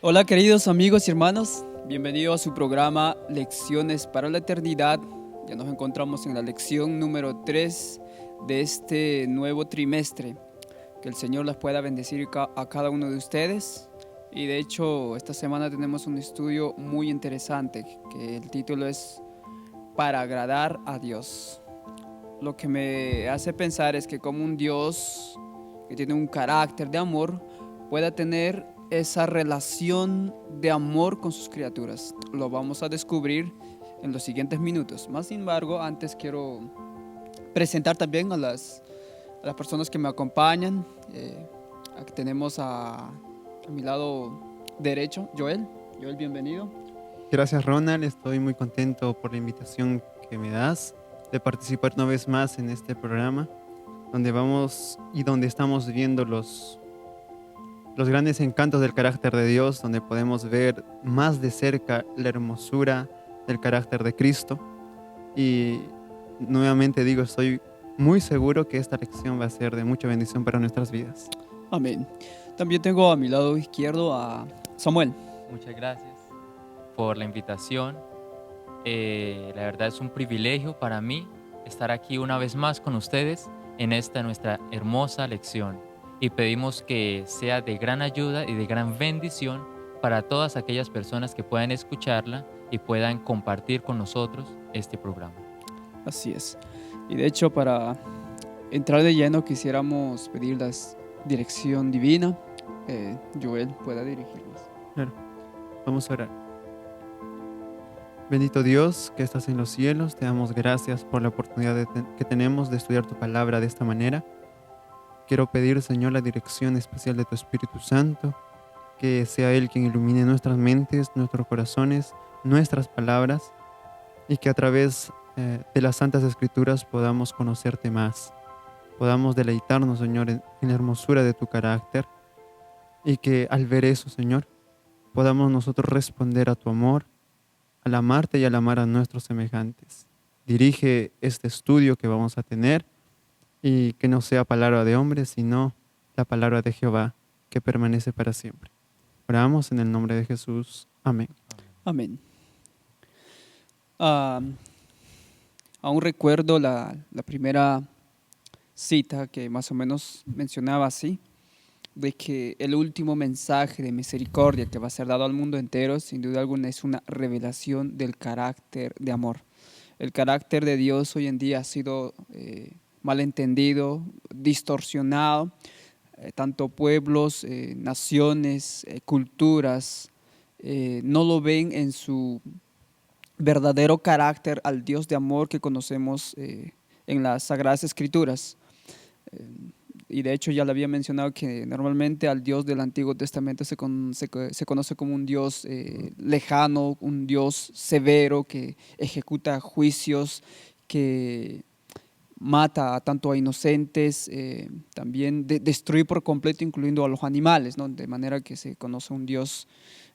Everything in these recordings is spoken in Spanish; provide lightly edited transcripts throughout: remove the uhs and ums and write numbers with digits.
Hola queridos amigos y hermanos, bienvenidos a su programa Lecciones para la Eternidad. Ya nos encontramos en la lección número 3 de este nuevo trimestre. Que el Señor les pueda bendecir a cada uno de ustedes. Y de hecho esta semana tenemos un estudio muy interesante, que el título es Para agradar a Dios. Lo que me hace pensar es que como un Dios que tiene un carácter de amor pueda tener esa relación de amor con sus criaturas. Lo vamos a descubrir en los siguientes minutos. Más sin embargo, antes quiero presentar también a las personas que me acompañan. Aquí tenemos a mi lado derecho, Joel. Joel, bienvenido. Gracias, Ronald. Estoy muy contento por la invitación que me das de participar una vez más en este programa, donde vamos y donde estamos viendo los grandes encantos del carácter de Dios, donde podemos ver más de cerca la hermosura del carácter de Cristo. Y nuevamente digo, estoy muy seguro que esta lección va a ser de mucha bendición para nuestras vidas. Amén. También tengo a mi lado izquierdo a Samuel. Muchas gracias por la invitación. La verdad es un privilegio para mí estar aquí una vez más con ustedes en esta nuestra hermosa lección. Y pedimos que sea de gran ayuda y de gran bendición para todas aquellas personas que puedan escucharla y puedan compartir con nosotros este programa. Así es. Y de hecho, para entrar de lleno, quisiéramos pedir la dirección divina. Joel pueda dirigirnos. Claro, vamos a orar. Bendito Dios que estás en los cielos, te damos gracias por la oportunidad que tenemos de estudiar tu palabra de esta manera. Quiero pedir, Señor, la dirección especial de tu Espíritu Santo, que sea Él quien ilumine nuestras mentes, nuestros corazones, nuestras palabras, y que a través de las Santas Escrituras podamos conocerte más, podamos deleitarnos, Señor, en la hermosura de tu carácter, y que al ver eso, Señor, podamos nosotros responder a tu amor, al amarte y al amar a nuestros semejantes. Dirige este estudio que vamos a tener, y que no sea palabra de hombre, sino la palabra de Jehová, que permanece para siempre. Oramos en el nombre de Jesús. Amén. Amén. Aún recuerdo la primera cita que más o menos mencionaba así, de que el último mensaje de misericordia que va a ser dado al mundo entero, sin duda alguna, es una revelación del carácter de amor. El carácter de Dios hoy en día ha sido malentendido, distorsionado. Tanto pueblos, naciones, culturas no lo ven en su verdadero carácter al Dios de amor que conocemos en las Sagradas Escrituras. Y de hecho ya le había mencionado que normalmente al Dios del Antiguo Testamento se conoce como un Dios lejano, un Dios severo que ejecuta juicios, que mata tanto a inocentes, también destruye por completo, incluyendo a los animales, ¿no? De manera que se conoce un Dios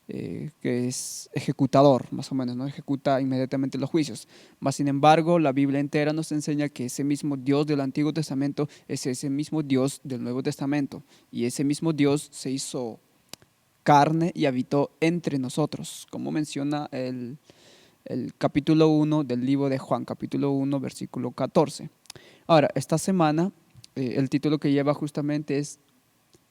que es ejecutador, más o menos, ¿no? Ejecuta inmediatamente los juicios. Mas, sin embargo, la Biblia entera nos enseña que ese mismo Dios del Antiguo Testamento es ese mismo Dios del Nuevo Testamento, y ese mismo Dios se hizo carne y habitó entre nosotros, como menciona el capítulo 1 del libro de Juan, capítulo 1, versículo 14. Ahora, esta semana el título que lleva justamente es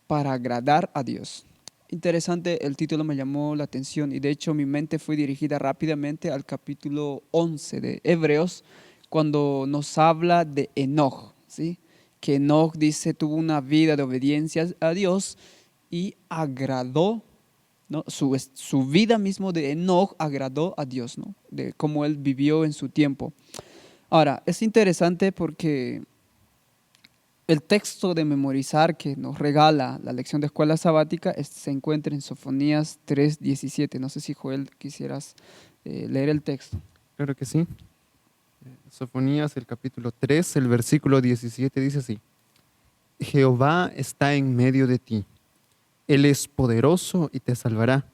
Para agradar a Dios. Interesante, el título me llamó la atención y de hecho mi mente fue dirigida rápidamente al capítulo 11 de Hebreos, cuando nos habla de Enoc, ¿sí? Que Enoc dice tuvo una vida de obediencia a Dios y agradó, ¿no? Su vida mismo de Enoc agradó a Dios, ¿no? De cómo él vivió en su tiempo. Ahora, es interesante porque el texto de memorizar que nos regala la lección de escuela sabática se encuentra en Sofonías 3:17. No sé si, Joel, quisieras leer el texto. Claro que sí. Sofonías, el capítulo 3, el versículo 17 dice así: Jehová está en medio de ti. Él es poderoso y te salvará.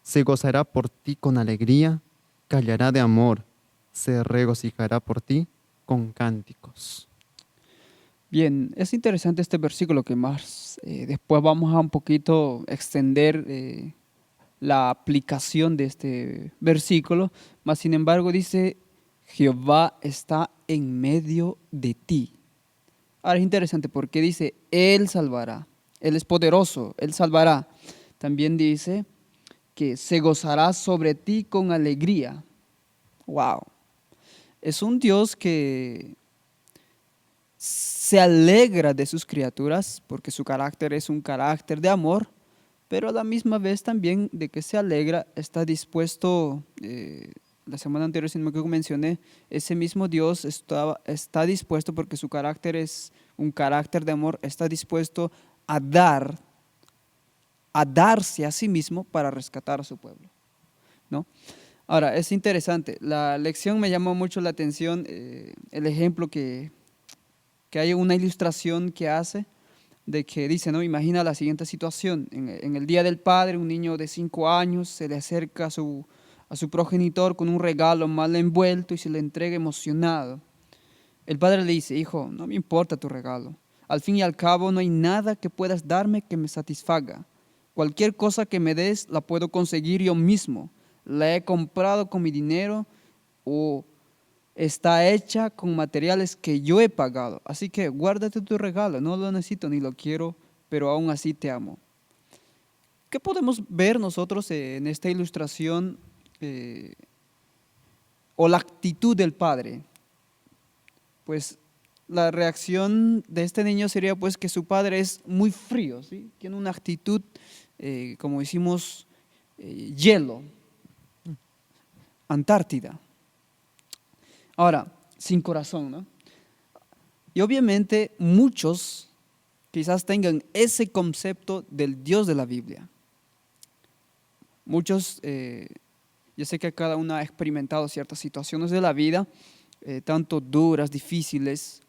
Se gozará por ti con alegría, callará de amor, se regocijará por ti con cánticos. Bien, es interesante este versículo que más después vamos a un poquito extender la aplicación de este versículo, mas sin embargo dice, Jehová está en medio de ti. Ahora es interesante porque dice, Él salvará, Él es poderoso, Él salvará. También dice que se gozará sobre ti con alegría. Wow, es un Dios que se alegra de sus criaturas porque su carácter es un carácter de amor, pero a la misma vez también de que se alegra, está dispuesto, la semana anterior, si no me equivoco, mencioné, ese mismo Dios está dispuesto porque su carácter es un carácter de amor, está dispuesto a dar, a darse a sí mismo para rescatar a su pueblo, ¿no? Ahora, es interesante, la lección me llamó mucho la atención, el ejemplo que hay una ilustración que hace de que dice, ¿no? Imagina la siguiente situación. En el Día del Padre, un niño de 5 años se le acerca a su progenitor con un regalo mal envuelto y se le entrega emocionado. El padre le dice, hijo, no me importa tu regalo. Al fin y al cabo, no hay nada que puedas darme que me satisfaga. Cualquier cosa que me des la puedo conseguir yo mismo. La he comprado con mi dinero o está hecha con materiales que yo he pagado. Así que guárdate tu regalo, no lo necesito ni lo quiero, pero aún así te amo. ¿Qué podemos ver nosotros en esta ilustración o la actitud del padre? Pues la reacción de este niño sería pues que su padre es muy frío, ¿sí? Tiene una actitud, como decimos, hielo, Antártida. Ahora, sin corazón, ¿no? Y obviamente muchos quizás tengan ese concepto del Dios de la Biblia. Muchos, yo sé que cada uno ha experimentado ciertas situaciones de la vida, tanto duras, difíciles,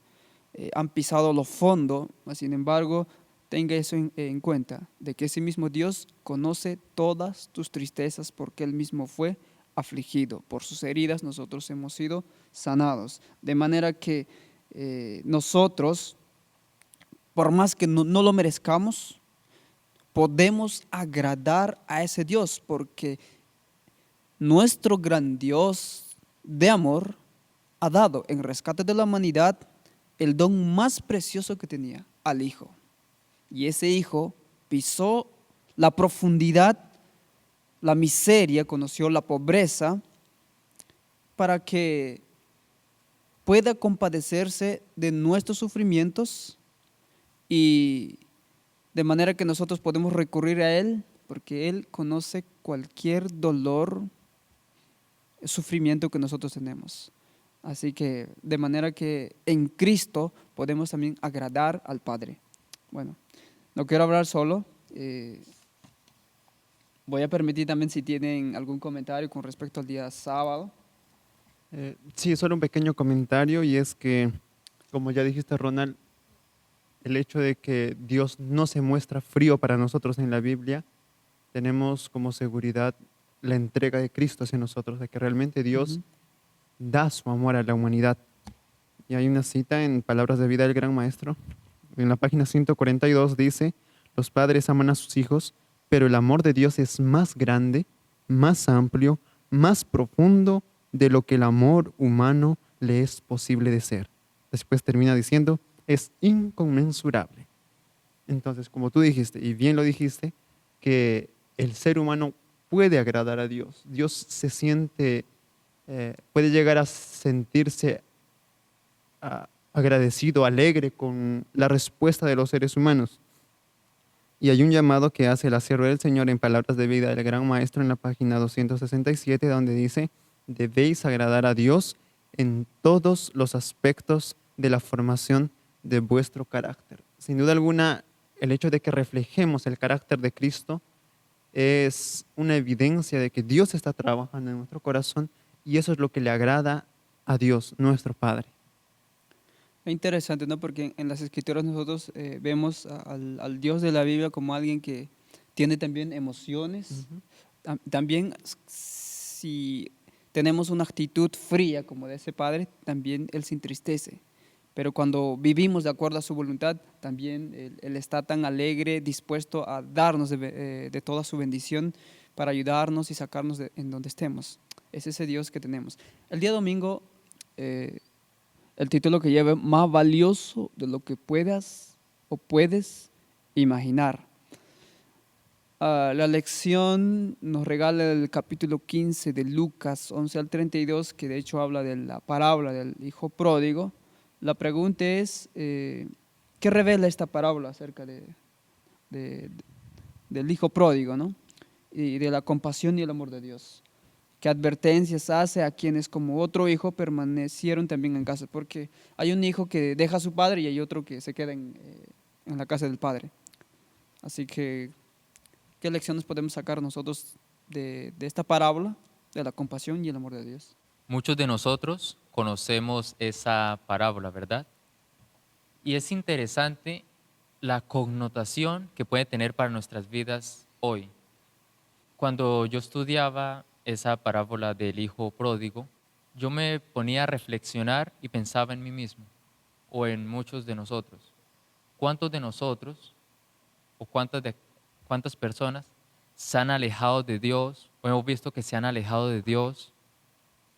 han pisado lo fondo, sin embargo, tenga eso en cuenta, de que ese mismo Dios conoce todas tus tristezas porque Él mismo fue afligido. Por sus heridas nosotros hemos sido sanados. De manera que nosotros, por más que no lo merezcamos, podemos agradar a ese Dios porque nuestro gran Dios de amor ha dado en rescate de la humanidad el don más precioso que tenía, al Hijo. Y ese Hijo pisó la profundidad, la miseria, conoció la pobreza, para que pueda compadecerse de nuestros sufrimientos y de manera que nosotros podemos recurrir a Él, porque Él conoce cualquier dolor, sufrimiento que nosotros tenemos. Así que de manera que en Cristo podemos también agradar al Padre. Bueno, no quiero hablar solo. Voy a permitir también si tienen algún comentario con respecto al día sábado. Sí, solo un pequeño comentario y es que, como ya dijiste, Ronald, el hecho de que Dios no se muestra frío para nosotros en la Biblia, tenemos como seguridad la entrega de Cristo hacia nosotros, de que realmente Dios da su amor a la humanidad. Y hay una cita en Palabras de Vida del Gran Maestro, en la página 142 dice, los padres aman a sus hijos, pero el amor de Dios es más grande, más amplio, más profundo de lo que el amor humano le es posible de ser. Después termina diciendo, es inconmensurable. Entonces, como tú dijiste, y bien lo dijiste, que el ser humano puede agradar a Dios. Dios se siente, puede llegar a sentirse agradecido, alegre con la respuesta de los seres humanos. Y hay un llamado que hace la sierva del Señor en Palabras de Vida del Gran Maestro en la página 267, donde dice, debéis agradar a Dios en todos los aspectos de la formación de vuestro carácter. Sin duda alguna, el hecho de que reflejemos el carácter de Cristo es una evidencia de que Dios está trabajando en nuestro corazón y eso es lo que le agrada a Dios, nuestro Padre. Es interesante, ¿no? Porque en las escrituras nosotros vemos al Dios de la Biblia como alguien que tiene también emociones. También si tenemos una actitud fría como de ese padre, también Él se entristece. pero cuando vivimos de acuerdo a su voluntad, también Él está tan alegre, dispuesto a darnos de toda su bendición para ayudarnos y sacarnos en donde estemos. Es ese Dios que tenemos. El día domingo, el título que lleva, más valioso de lo que puedas o puedes imaginar. La lección nos regala el capítulo 15 de Lucas 11 al 32, que de hecho habla de la parábola del hijo pródigo. La pregunta es, ¿qué revela esta parábola acerca del hijo pródigo, ¿no? Y de la compasión y el amor de Dios? ¿Qué advertencias hace a quienes como otro hijo permanecieron también en casa? Porque hay un hijo que deja a su padre y hay otro que se queda en la casa del padre. Así que, ¿qué lecciones podemos sacar nosotros de esta parábola, de la compasión y el amor de Dios? Muchos de nosotros conocemos esa parábola, ¿verdad? Y es interesante la connotación que puede tener para nuestras vidas hoy. Cuando yo estudiaba esa parábola del hijo pródigo, yo me ponía a reflexionar y pensaba en mí mismo o en muchos de nosotros. ¿Cuántos de nosotros o cuántas personas se han alejado de Dios o hemos visto que se han alejado de Dios,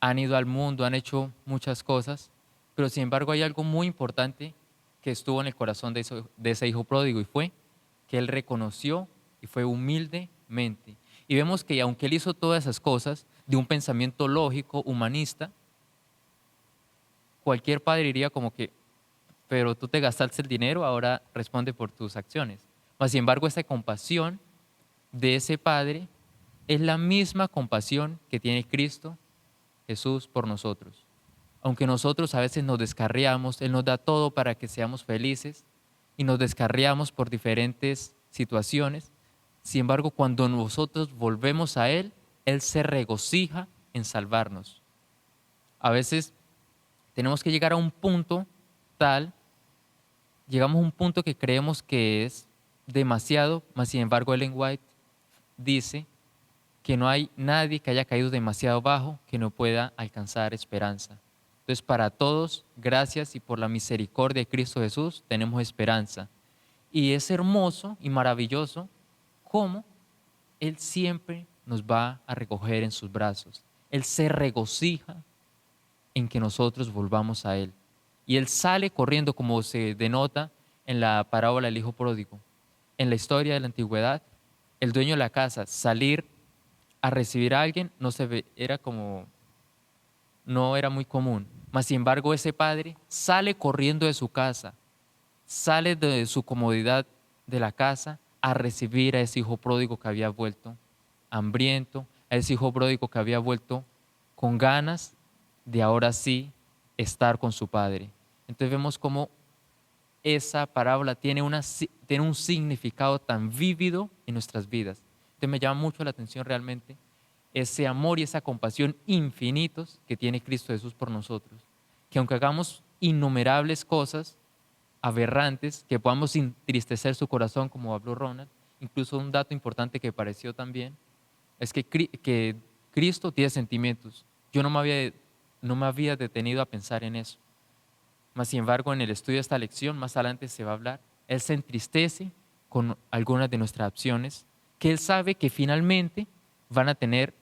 han ido al mundo, han hecho muchas cosas, pero sin embargo hay algo muy importante que estuvo en el corazón de ese hijo pródigo y fue que él reconoció y fue humildemente. Y vemos que aunque él hizo todas esas cosas de un pensamiento lógico, humanista, cualquier padre diría como que, pero tú te gastaste el dinero, ahora responde por tus acciones. Mas, sin embargo, esa compasión de ese padre es la misma compasión que tiene Cristo Jesús por nosotros. Aunque nosotros a veces nos descarriamos, Él nos da todo para que seamos felices y nos descarriamos por diferentes situaciones. Sin embargo, cuando nosotros volvemos a Él, Él se regocija en salvarnos. A veces tenemos que llegar a un punto tal, llegamos a un punto que creemos que es demasiado, mas sin embargo Ellen White dice que no hay nadie que haya caído demasiado bajo que no pueda alcanzar esperanza. Entonces, para todos, gracias y por la misericordia de Cristo Jesús, tenemos esperanza. Y es hermoso y maravilloso cómo Él siempre nos va a recoger en sus brazos. Él se regocija en que nosotros volvamos a Él. Y Él sale corriendo, como se denota en la parábola del hijo pródigo. En la historia de la antigüedad, el dueño de la casa salir a recibir a alguien no era muy común. Mas sin embargo ese padre sale corriendo de su casa, sale de su comodidad de la casa a recibir a ese hijo pródigo que había vuelto hambriento, a ese hijo pródigo que había vuelto con ganas de ahora sí estar con su padre. Entonces vemos cómo esa parábola tiene un significado tan vívido en nuestras vidas. Entonces me llama mucho la atención realmente ese amor y esa compasión infinitos que tiene Cristo Jesús por nosotros. Que aunque hagamos innumerables cosas aberrantes, que podamos entristecer su corazón, como habló Ronald, incluso un dato importante que pareció también, es que Cristo tiene sentimientos. Yo no me había detenido a pensar en eso. Mas, sin embargo, en el estudio de esta lección, más adelante se va a hablar, Él se entristece con algunas de nuestras acciones, que Él sabe que finalmente van a tener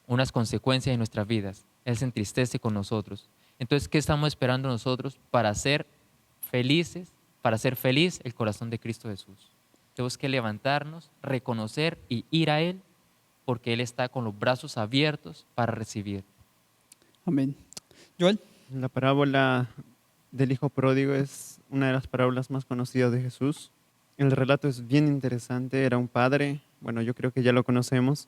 unas consecuencias en nuestras vidas. Él se entristece con nosotros. Entonces, ¿qué estamos esperando nosotros para ser felices, para hacer feliz el corazón de Cristo Jesús? Tenemos que levantarnos, reconocer y ir a Él, porque Él está con los brazos abiertos para recibir. Amén. Joel. La parábola del hijo pródigo es una de las parábolas más conocidas de Jesús. El relato es bien interesante. Era un padre, bueno, yo creo que ya lo conocemos.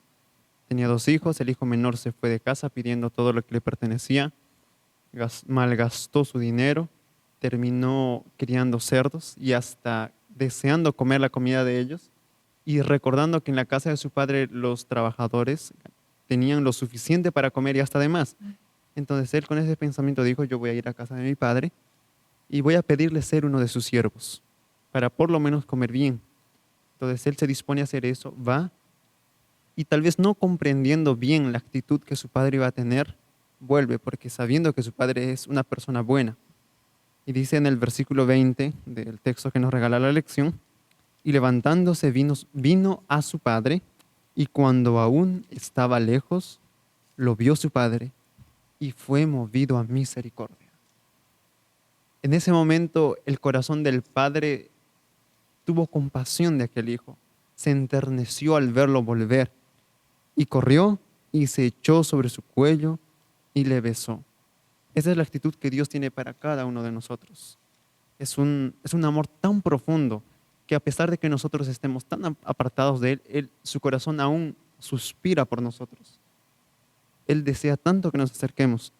Tenía 2 hijos, el hijo menor se fue de casa pidiendo todo lo que le pertenecía, malgastó su dinero, terminó criando cerdos y hasta deseando comer la comida de ellos y recordando que en la casa de su padre los trabajadores tenían lo suficiente para comer y hasta de más. Entonces él con ese pensamiento dijo, yo voy a ir a casa de mi padre y voy a pedirle ser uno de sus siervos para por lo menos comer bien. Entonces él se dispone a hacer eso, va y tal vez no comprendiendo bien la actitud que su padre iba a tener, vuelve porque sabiendo que su padre es una persona buena. Y dice en el versículo 20 del texto que nos regala la lección, y levantándose vino a su padre, y cuando aún estaba lejos, lo vio su padre, y fue movido a misericordia. En ese momento el corazón del padre tuvo compasión de aquel hijo, se enterneció al verlo volver, y corrió y se echó sobre su cuello y le besó. Esa es la actitud que Dios tiene para cada uno de nosotros. Es un amor tan profundo que a pesar de que nosotros estemos tan apartados de Él, su corazón aún suspira por nosotros. Él desea tanto que nos acerquemos.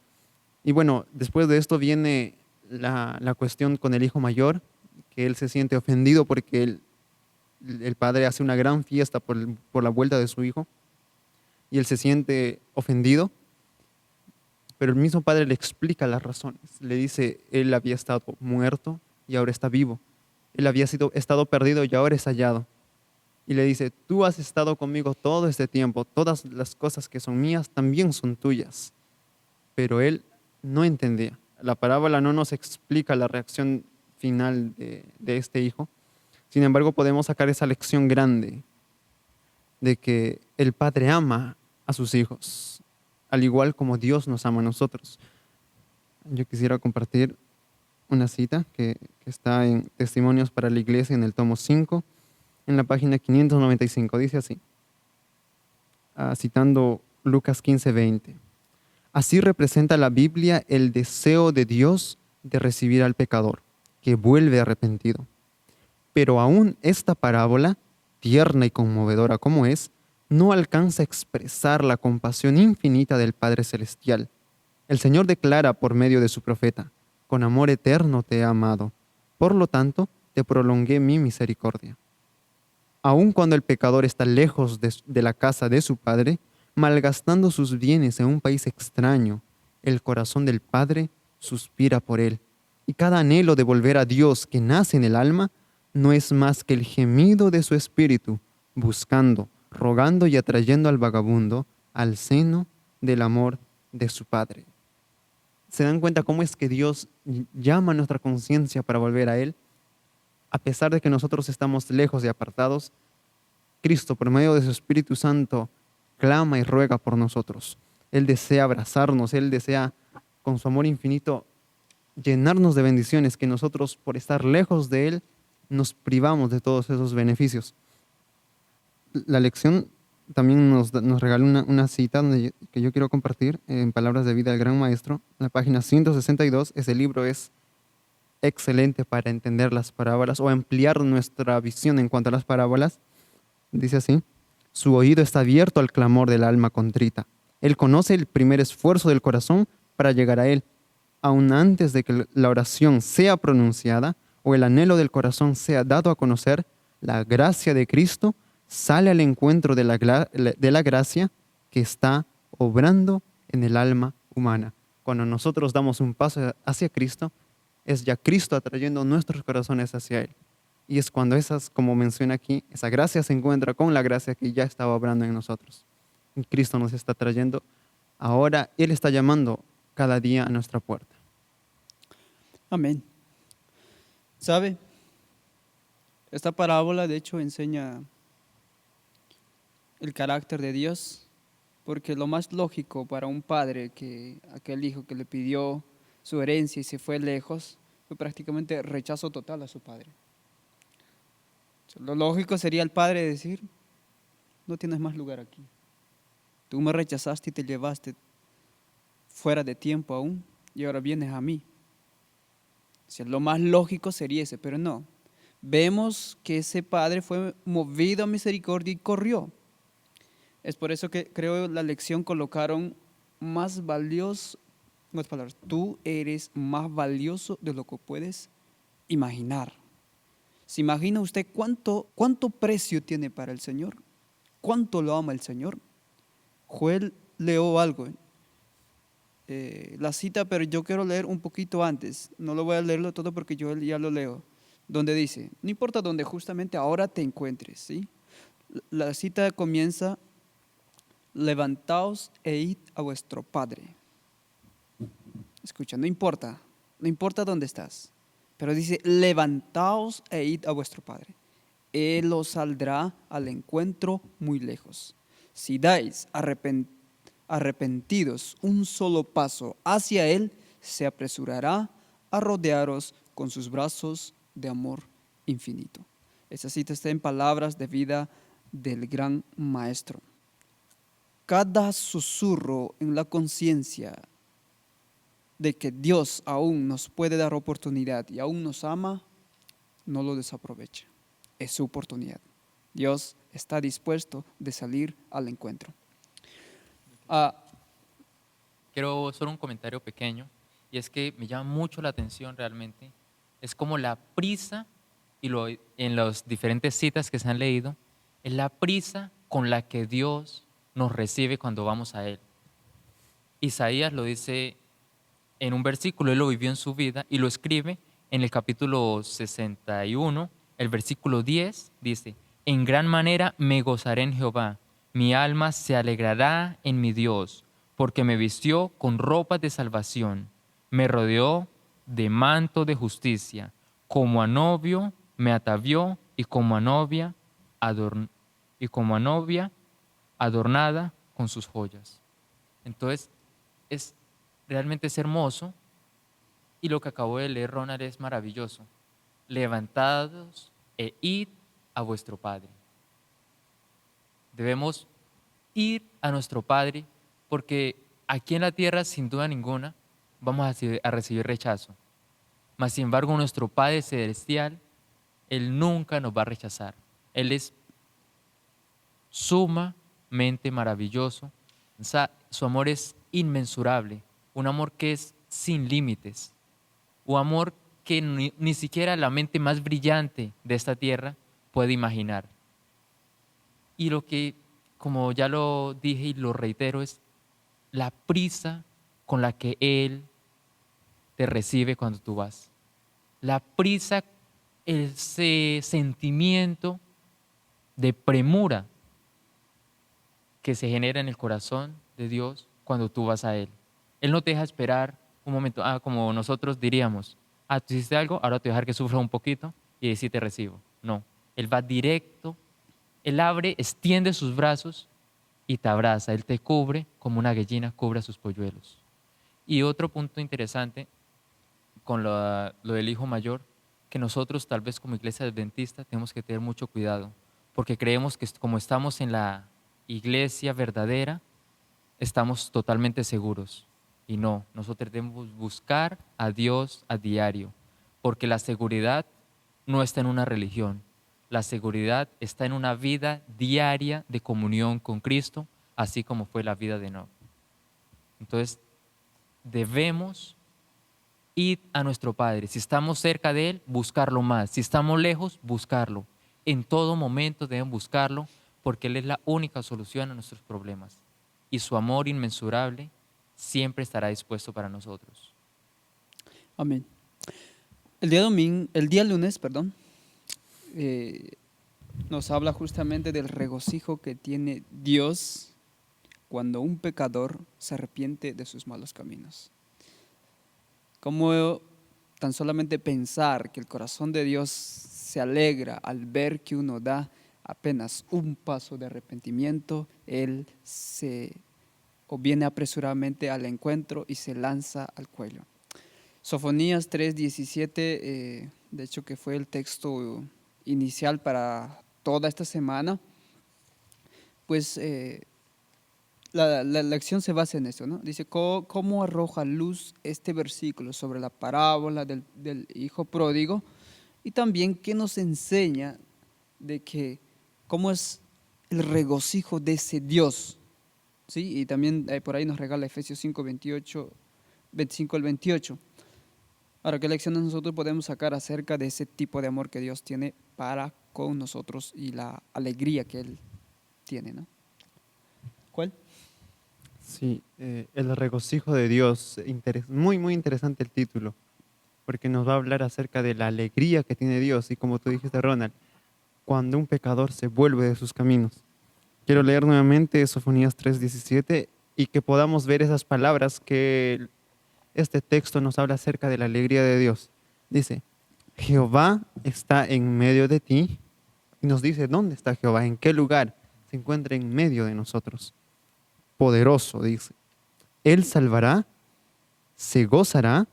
Y bueno, después de esto viene la cuestión con el hijo mayor, que él se siente ofendido porque el padre hace una gran fiesta por la vuelta de su hijo, y él se siente ofendido, pero el mismo padre le explica las razones. Le dice, él había estado muerto y ahora está vivo. Él había estado perdido y ahora es hallado. Y le dice, tú has estado conmigo todo este tiempo, todas las cosas que son mías también son tuyas. Pero él no entendía. La parábola no nos explica la reacción final de este hijo. Sin embargo, podemos sacar esa lección grande de que el padre ama a sus hijos, al igual como Dios nos ama a nosotros. Yo quisiera compartir una cita que está en Testimonios para la Iglesia en el tomo 5, en la página 595. Dice así, citando Lucas 15:20. Así representa la Biblia el deseo de Dios de recibir al pecador, que vuelve arrepentido. Pero aún esta parábola, tierna y conmovedora como es, no alcanza a expresar la compasión infinita del Padre Celestial. El Señor declara por medio de su profeta, con amor eterno te he amado, por lo tanto te prolongué mi misericordia. Aun cuando el pecador está lejos de la casa de su Padre, malgastando sus bienes en un país extraño, el corazón del Padre suspira por él, y cada anhelo de volver a Dios que nace en el alma no es más que el gemido de su espíritu, buscando, rogando y atrayendo al vagabundo al seno del amor de su Padre. ¿Se dan cuenta cómo es que Dios llama a nuestra conciencia para volver a Él? A pesar de que nosotros estamos lejos y apartados, Cristo, por medio de su Espíritu Santo, clama y ruega por nosotros. Él desea abrazarnos, Él desea, con su amor infinito, llenarnos de bendiciones que nosotros, por estar lejos de Él, nos privamos de todos esos beneficios. La lección también nos regala una cita que yo quiero compartir en Palabras de Vida del Gran Maestro. La página 162, ese libro es excelente para entender las parábolas o ampliar nuestra visión en cuanto a las parábolas. Dice así, su oído está abierto al clamor del alma contrita. Él conoce el primer esfuerzo del corazón para llegar a Él. Aun antes de que la oración sea pronunciada o el anhelo del corazón sea dado a conocer, la gracia de Cristo sale al encuentro de la gracia que está obrando en el alma humana. Cuando nosotros damos un paso hacia Cristo, es ya Cristo atrayendo nuestros corazones hacia Él. Y es cuando como menciona aquí, esa gracia se encuentra con la gracia que ya estaba obrando en nosotros. Y Cristo nos está trayendo. Ahora Él está llamando cada día a nuestra puerta. Amén. ¿Sabe? Esta parábola de hecho enseña el carácter de Dios, porque lo más lógico para un padre que aquel hijo que le pidió su herencia y se fue lejos, fue prácticamente rechazo total a su padre. Lo lógico sería el padre decir, no tienes más lugar aquí. Tú me rechazaste y te llevaste fuera de tiempo aún y ahora vienes a mí. O sea, lo más lógico sería ese, pero no. Vemos que ese padre fue movido a misericordia y corrió. Es por eso que creo la lección colocaron más valioso, en otras palabras, tú eres más valioso de lo que puedes imaginar. ¿Se imagina usted cuánto precio tiene para el Señor? ¿Cuánto lo ama el Señor? Joel leyó algo, la cita, pero yo quiero leer un poquito antes. No lo voy a leerlo todo porque yo ya lo leo. Donde dice, no importa donde justamente ahora te encuentres, ¿sí? La cita comienza, levantaos e id a vuestro Padre. Escucha, no importa dónde estás. Pero dice, levantaos e id a vuestro Padre. Él os saldrá al encuentro muy lejos. Si dais arrepentidos un solo paso hacia Él, se apresurará a rodearos con sus brazos de amor infinito. Esa cita está en Palabras de Vida del Gran Maestro. Cada susurro en la conciencia de que Dios aún nos puede dar oportunidad y aún nos ama, no lo desaproveche. Es su oportunidad. Dios está dispuesto de salir al encuentro. Quiero solo un comentario pequeño, y es que me llama mucho la atención realmente. Es como la prisa, en las diferentes citas que se han leído, es la prisa con la que Dios nos recibe cuando vamos a Él. Isaías lo dice en un versículo, él lo vivió en su vida y lo escribe en el capítulo 61, el versículo 10, dice, en gran manera me gozaré en Jehová, mi alma se alegrará en mi Dios, porque me vistió con ropas de salvación, me rodeó de manto de justicia, como a novio me atavió y como a novia, adornada con sus joyas. Entonces, realmente es hermoso, y lo que acabo de leer, Ronald, es maravilloso. Levantados e id a vuestro Padre. Debemos ir a nuestro Padre, porque aquí en la tierra, sin duda ninguna, vamos a recibir rechazo. Mas, sin embargo, nuestro Padre Celestial, Él nunca nos va a rechazar. Él es sumamente maravilloso. Su amor es inmensurable, un amor que es sin límites, un amor que ni siquiera la mente más brillante de esta tierra puede imaginar. Y lo que, como ya lo dije y lo reitero, es la prisa con la que Él te recibe cuando tú vas. La prisa, ese sentimiento de premura que se genera en el corazón de Dios cuando tú vas a Él. Él no te deja esperar un momento, como nosotros diríamos, tú hiciste algo, ahora te voy a dejar que sufra un poquito y así te recibo. No, Él va directo, Él abre, extiende sus brazos y te abraza. Él te cubre como una gallina cubre a sus polluelos. Y otro punto interesante con lo del hijo mayor, que nosotros tal vez como iglesia adventista tenemos que tener mucho cuidado, porque creemos que como estamos en la iglesia verdadera, estamos totalmente seguros. Y no, nosotros debemos buscar a Dios a diario, porque la seguridad no está en una religión, la seguridad está en una vida diaria de comunión con Cristo, así como fue la vida de Enoc. Entonces, debemos ir a nuestro Padre. Si estamos cerca de Él, buscarlo más. Si estamos lejos, buscarlo. En todo momento deben buscarlo, porque Él es la única solución a nuestros problemas. Y su amor inmensurable siempre estará dispuesto para nosotros. Amén. El día lunes, nos habla justamente del regocijo que tiene Dios cuando un pecador se arrepiente de sus malos caminos. Como tan solamente pensar que el corazón de Dios se alegra al ver que uno da apenas un paso de arrepentimiento, Él viene apresuradamente al encuentro y se lanza al cuello. Sofonías 3:17, de hecho que fue el texto inicial para toda esta semana, pues la lección se basa en eso, ¿no? Dice, ¿cómo arroja luz este versículo sobre la parábola del hijo pródigo? Y también, ¿qué nos enseña de que cómo es el regocijo de ese Dios? ¿Sí? Y también por ahí nos regala Efesios 5:25 al 28. Ahora, ¿qué lecciones nosotros podemos sacar acerca de ese tipo de amor que Dios tiene para con nosotros y la alegría que Él tiene, ¿no? ¿Cuál? Sí, el regocijo de Dios, muy, muy interesante el título, porque nos va a hablar acerca de la alegría que tiene Dios y como tú dijiste, Ronald, cuando un pecador se vuelve de sus caminos. Quiero leer nuevamente Sofonías 3:17 y que podamos ver esas palabras que este texto nos habla acerca de la alegría de Dios. Dice, Jehová está en medio de ti. Y nos dice, ¿dónde está Jehová? ¿En qué lugar? Se encuentra en medio de nosotros. Poderoso, dice. Él salvará, se gozará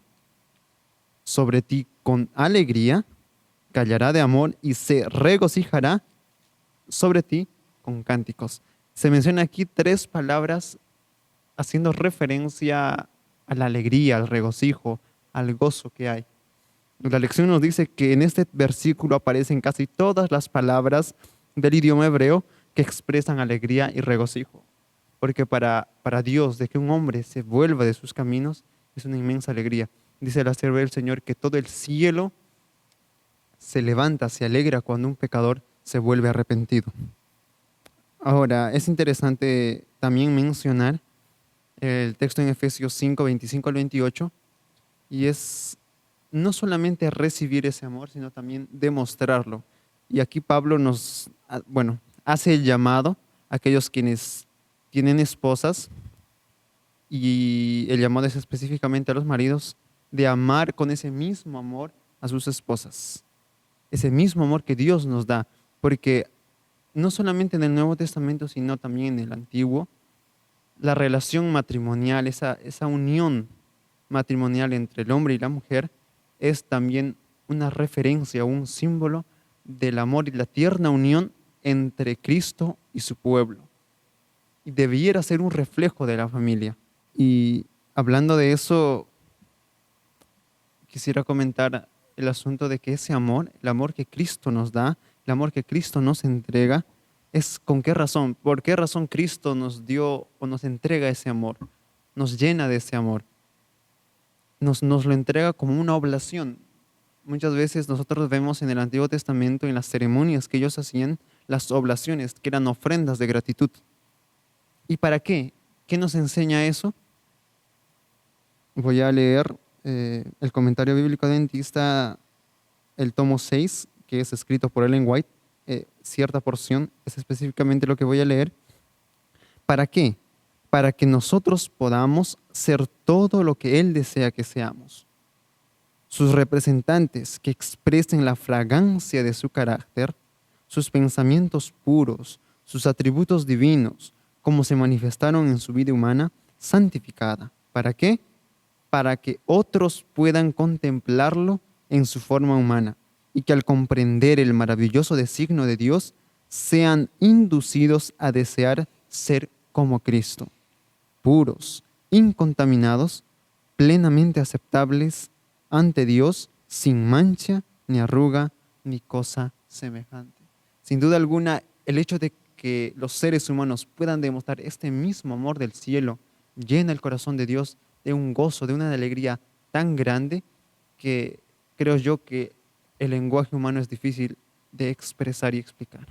sobre ti con alegría, callará de amor y se regocijará sobre ti con cánticos. Se menciona aquí tres palabras haciendo referencia a la alegría, al regocijo, al gozo que hay. La lección nos dice que en este versículo aparecen casi todas las palabras del idioma hebreo que expresan alegría y regocijo. Porque para Dios, de que un hombre se vuelva de sus caminos, es una inmensa alegría. Dice la sierva del Señor que todo el cielo se levanta, se alegra cuando un pecador se vuelve arrepentido. Ahora, es interesante también mencionar el texto en Efesios 5, 25 al 28, y es no solamente recibir ese amor, sino también demostrarlo. Y aquí Pablo hace el llamado a aquellos quienes tienen esposas, y el llamado es específicamente a los maridos, de amar con ese mismo amor a sus esposas. Ese mismo amor que Dios nos da, porque no solamente en el Nuevo Testamento, sino también en el Antiguo, la relación matrimonial, esa unión matrimonial entre el hombre y la mujer, es también una referencia, un símbolo del amor y la tierna unión entre Cristo y su pueblo. Y debiera ser un reflejo de la familia. Y hablando de eso, quisiera comentar el asunto de que ese amor, el amor que Cristo nos da, el amor que Cristo nos entrega, es con qué razón, por qué razón Cristo nos dio o nos entrega ese amor, nos llena de ese amor, nos lo entrega como una oblación. Muchas veces nosotros vemos en el Antiguo Testamento, en las ceremonias que ellos hacían, las oblaciones, que eran ofrendas de gratitud. ¿Y para qué? ¿Qué nos enseña eso? Voy a leer el comentario bíblico adventista, el tomo 6, que es escrito por Ellen White. Cierta porción es específicamente lo que voy a leer. ¿Para qué? Para que nosotros podamos ser todo lo que Él desea que seamos. Sus representantes que expresen la fragancia de su carácter, sus pensamientos puros, sus atributos divinos, como se manifestaron en su vida humana, santificada. ¿Para qué? Para que otros puedan contemplarlo en su forma humana y que al comprender el maravilloso designio de Dios sean inducidos a desear ser como Cristo, puros, incontaminados, plenamente aceptables ante Dios, sin mancha, ni arruga, ni cosa semejante. Sin duda alguna, el hecho de que los seres humanos puedan demostrar este mismo amor del cielo llena el corazón de Dios de un gozo, de una alegría tan grande que creo yo que el lenguaje humano es difícil de expresar y explicar.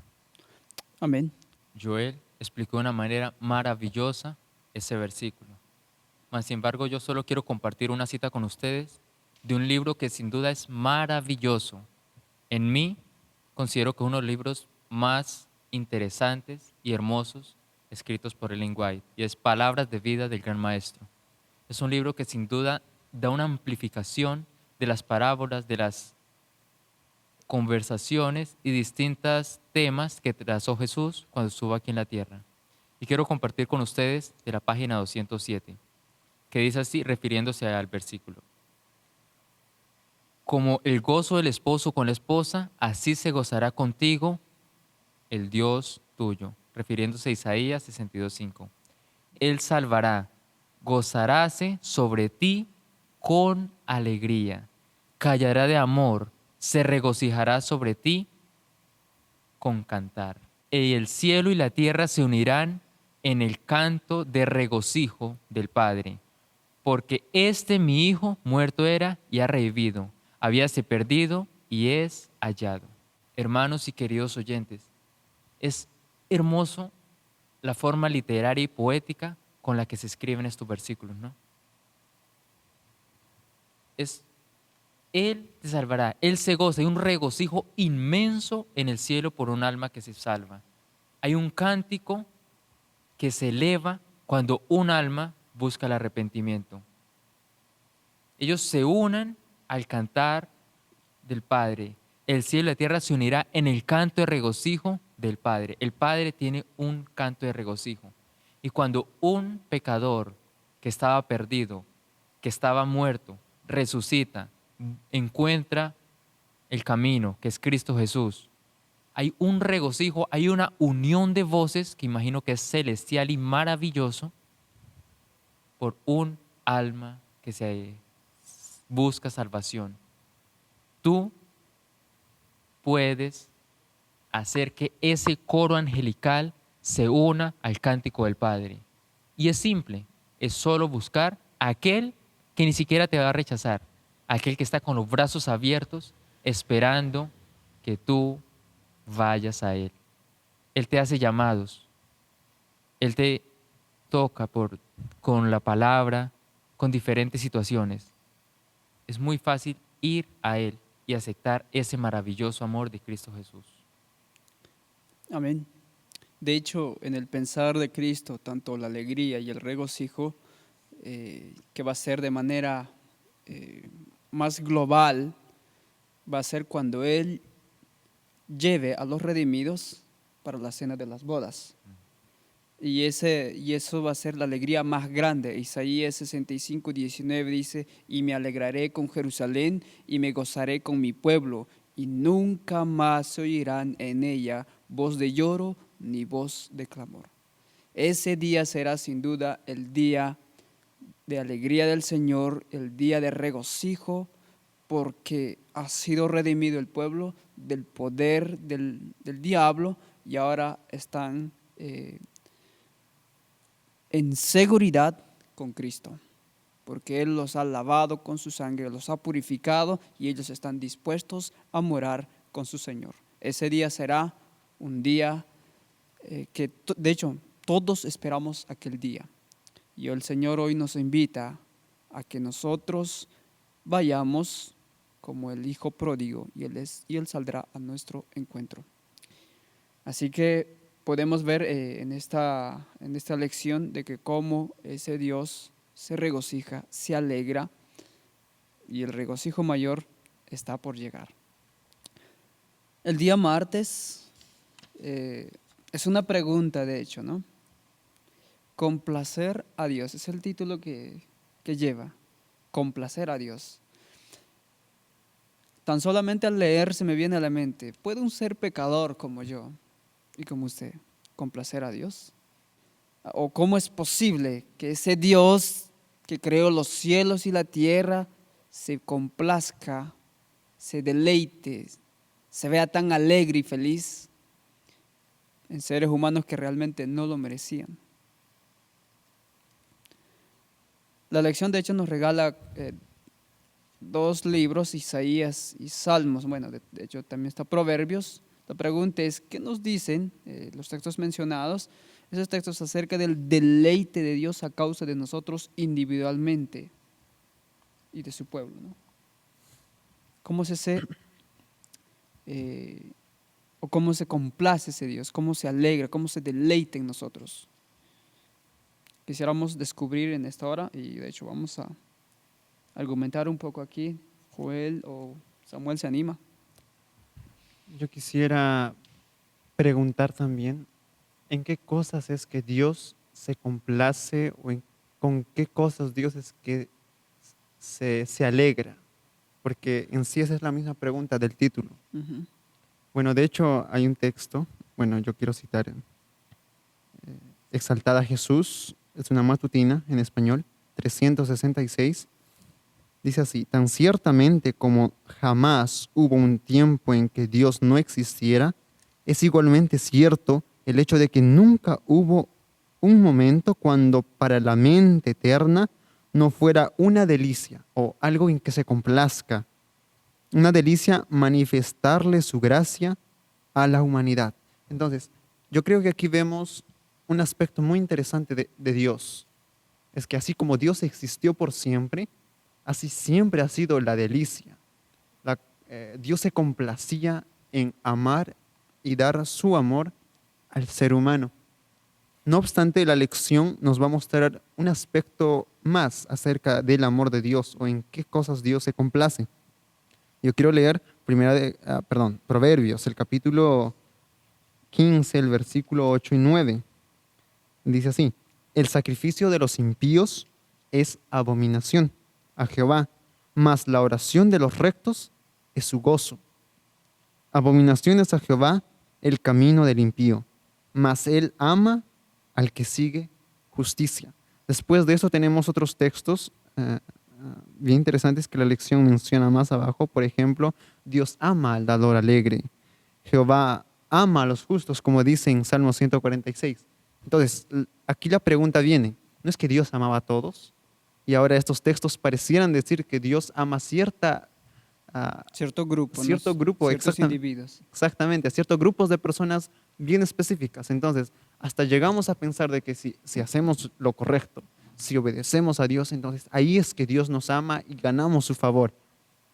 Amén. Joel explicó de una manera maravillosa ese versículo. Mas, sin embargo, yo solo quiero compartir una cita con ustedes de un libro que sin duda es maravilloso. En mí, considero que es uno de los libros más interesantes y hermosos escritos por Ellen White, y es Palabras de Vida del Gran Maestro. Es un libro que sin duda da una amplificación de las parábolas, de las conversaciones y distintos temas que trazó Jesús cuando estuvo aquí en la tierra. Y quiero compartir con ustedes de la página 207, que dice así, refiriéndose al versículo: como el gozo del esposo con la esposa, así se gozará contigo el Dios tuyo, refiriéndose a Isaías 62:5. Él salvará, gozaráse sobre ti con alegría, callará de amor, se regocijará sobre ti con cantar. Y el cielo y la tierra se unirán en el canto de regocijo del Padre, porque este mi hijo muerto era y ha revivido, habíase perdido y es hallado. Hermanos y queridos oyentes, es hermoso la forma literaria y poética con la que se escriben estos versículos, ¿no? Él te salvará, Él se goza, hay un regocijo inmenso en el cielo por un alma que se salva. Hay un cántico que se eleva cuando un alma busca el arrepentimiento. Ellos se unen al cantar del Padre. El cielo y la tierra se unirá en el canto de regocijo del Padre. El Padre tiene un canto de regocijo. Y cuando un pecador que estaba perdido, que estaba muerto, resucita, encuentra el camino, que es Cristo Jesús, hay un regocijo, hay una unión de voces que imagino que es celestial y maravilloso por un alma que se busca salvación. Tú puedes hacer que ese coro angelical se una al cántico del Padre. Y es simple, es solo buscar a aquel que ni siquiera te va a rechazar, aquel que está con los brazos abiertos esperando que tú vayas a Él. Él te hace llamados, Él te toca con la palabra, con diferentes situaciones. Es muy fácil ir a Él y aceptar ese maravilloso amor de Cristo Jesús. Amén. De hecho, en el pensar de Cristo, tanto la alegría y el regocijo, que va a ser de manera más global, va a ser cuando Él lleve a los redimidos para la cena de las bodas. Y eso va a ser la alegría más grande. Isaías 65:19 dice: y me alegraré con Jerusalén y me gozaré con mi pueblo, y nunca más se oirán en ella voz de lloro ni voz de clamor. Ese día será sin duda el día de alegría del Señor, el día de regocijo, porque ha sido redimido el pueblo del poder del diablo, y ahora están en seguridad con Cristo, porque Él los ha lavado con su sangre, los ha purificado, y ellos están dispuestos a morar con su Señor. Ese día será un día que, de hecho, todos esperamos aquel día. Y el Señor hoy nos invita a que nosotros vayamos como el hijo pródigo, y Él saldrá a nuestro encuentro. Así que podemos ver en esta lección de que cómo ese Dios se regocija, se alegra, y el regocijo mayor está por llegar. El día martes es una pregunta, de hecho, ¿no? Complacer a Dios, es el título que lleva, complacer a Dios. Tan solamente al leer se me viene a la mente: ¿puede un ser pecador como yo y como usted complacer a Dios? ¿O cómo es posible que ese Dios que creó los cielos y la tierra se complazca, se deleite, se vea tan alegre y feliz en seres humanos que realmente no lo merecían? La lección, de hecho, nos regala dos libros, Isaías y Salmos. Bueno, de hecho también está Proverbios. La pregunta es: ¿qué nos dicen los textos mencionados, esos textos acerca del deleite de Dios a causa de nosotros individualmente y de su pueblo, ¿no? ¿Cómo cómo se complace ese Dios? ¿Cómo se alegra? ¿Cómo se deleita en nosotros? Quisiéramos descubrir en esta hora, y de hecho vamos a argumentar un poco aquí. Joel o Samuel se anima. Yo quisiera preguntar también, ¿en qué cosas es que Dios se complace o con qué cosas Dios es que se alegra? Porque en sí esa es la misma pregunta del título. Uh-huh. Bueno, de hecho hay un texto, bueno, yo quiero citar Exaltada Jesús, es una matutina en español, 366. Dice así: tan ciertamente como jamás hubo un tiempo en que Dios no existiera, es igualmente cierto el hecho de que nunca hubo un momento cuando para la mente eterna no fuera una delicia o algo en que se complazca, una delicia manifestarle su gracia a la humanidad. Entonces, yo creo que aquí vemos un aspecto muy interesante de Dios. Es que así como Dios existió por siempre, así siempre ha sido la delicia. Dios se complacía en amar y dar su amor al ser humano. No obstante, la lección nos va a mostrar un aspecto más acerca del amor de Dios o en qué cosas Dios se complace. Yo quiero leer Proverbios, el capítulo 15, el versículo 8 y 9. Dice así: el sacrificio de los impíos es abominación a Jehová, mas la oración de los rectos es su gozo. Abominación es a Jehová el camino del impío, mas él ama al que sigue justicia. Después de eso tenemos otros textos bien interesantes que la lección menciona más abajo. Por ejemplo, Dios ama al dador alegre. Jehová ama a los justos, como dice en Salmo 146. Entonces, aquí la pregunta viene, ¿no es que Dios amaba a todos? Y ahora estos textos parecieran decir que Dios ama Cierto grupo, ¿no? cierto grupo, Ciertos individuos. exactamente, a ciertos grupos de personas bien específicas. Entonces, hasta llegamos a pensar de que si hacemos lo correcto, si obedecemos a Dios, entonces ahí es que Dios nos ama y ganamos su favor.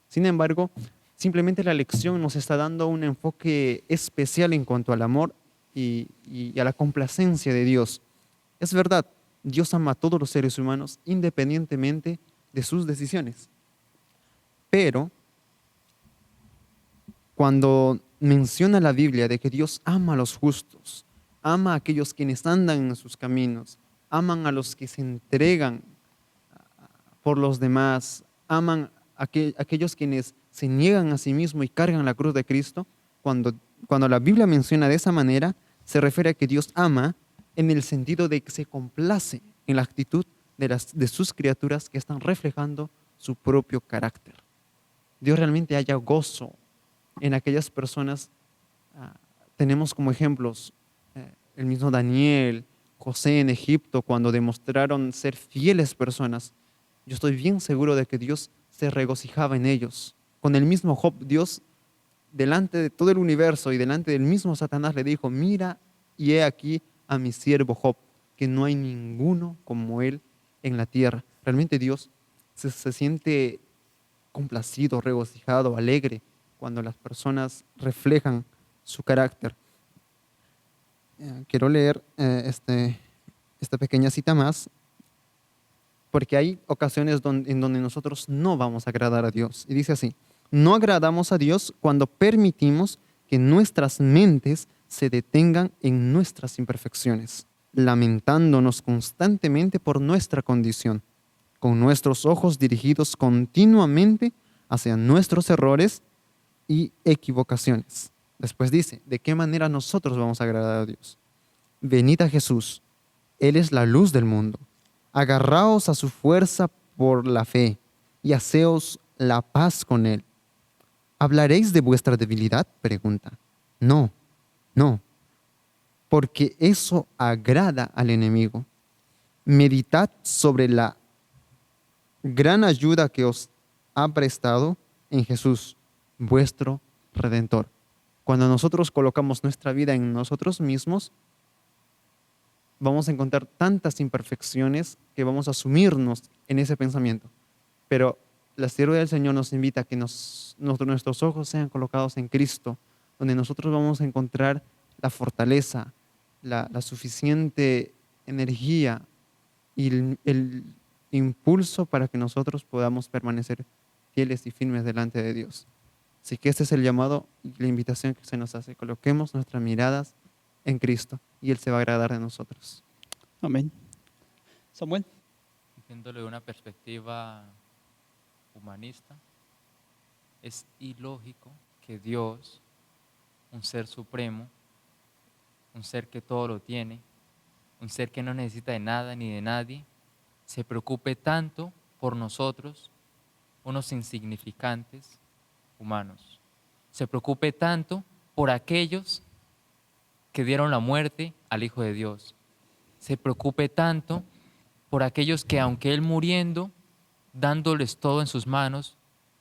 Sin embargo, simplemente la lección nos está dando un enfoque especial en cuanto al amor y a la complacencia de Dios. Es verdad, Dios ama a todos los seres humanos independientemente de sus decisiones. Pero cuando menciona la Biblia de que Dios ama a los justos, ama a aquellos quienes andan en sus caminos, aman a los que se entregan por los demás, aman a aquellos quienes se niegan a sí mismos y cargan la cruz de Cristo, cuando la Biblia menciona de esa manera, se refiere a que Dios ama en el sentido de que se complace en la actitud de sus criaturas que están reflejando su propio carácter. Dios realmente haya gozo en aquellas personas. Tenemos como ejemplos el mismo Daniel, José en Egipto, cuando demostraron ser fieles personas. Yo estoy bien seguro de que Dios se regocijaba en ellos. Con el mismo Job, Dios, delante de todo el universo y delante del mismo Satanás, le dijo: mira y he aquí a mi siervo Job, que no hay ninguno como él en la tierra. Realmente Dios se siente complacido, regocijado, alegre cuando las personas reflejan su carácter. Quiero leer esta pequeña cita más, porque hay ocasiones en donde nosotros no vamos a agradar a Dios. Y dice así: no agradamos a Dios cuando permitimos que nuestras mentes se detengan en nuestras imperfecciones, lamentándonos constantemente por nuestra condición, con nuestros ojos dirigidos continuamente hacia nuestros errores y equivocaciones. Después dice, ¿de qué manera nosotros vamos a agradar a Dios? Venid a Jesús, Él es la luz del mundo. Agarraos a su fuerza por la fe y haceos la paz con Él. ¿Hablaréis de vuestra debilidad? Pregunta. No, no, porque eso agrada al enemigo. Meditad sobre la gran ayuda que os ha prestado en Jesús, vuestro Redentor. Cuando nosotros colocamos nuestra vida en nosotros mismos, vamos a encontrar tantas imperfecciones que vamos a sumirnos en ese pensamiento. Pero la sierva del Señor nos invita a que nuestros ojos sean colocados en Cristo, donde nosotros vamos a encontrar la fortaleza, la suficiente energía y el impulso para que nosotros podamos permanecer fieles y firmes delante de Dios. Así que este es el llamado y la invitación que se nos hace. Coloquemos nuestras miradas en Cristo y Él se va a agradar de nosotros. Amén. Samuel. Viéndolo de una perspectiva humanista, es ilógico que Dios, un ser supremo, un ser que todo lo tiene, un ser que no necesita de nada ni de nadie, se preocupe tanto por nosotros, unos insignificantes humanos. Se preocupe tanto por aquellos que dieron la muerte al Hijo de Dios. Se preocupe tanto por aquellos que, aunque Él muriendo, dándoles todo en sus manos,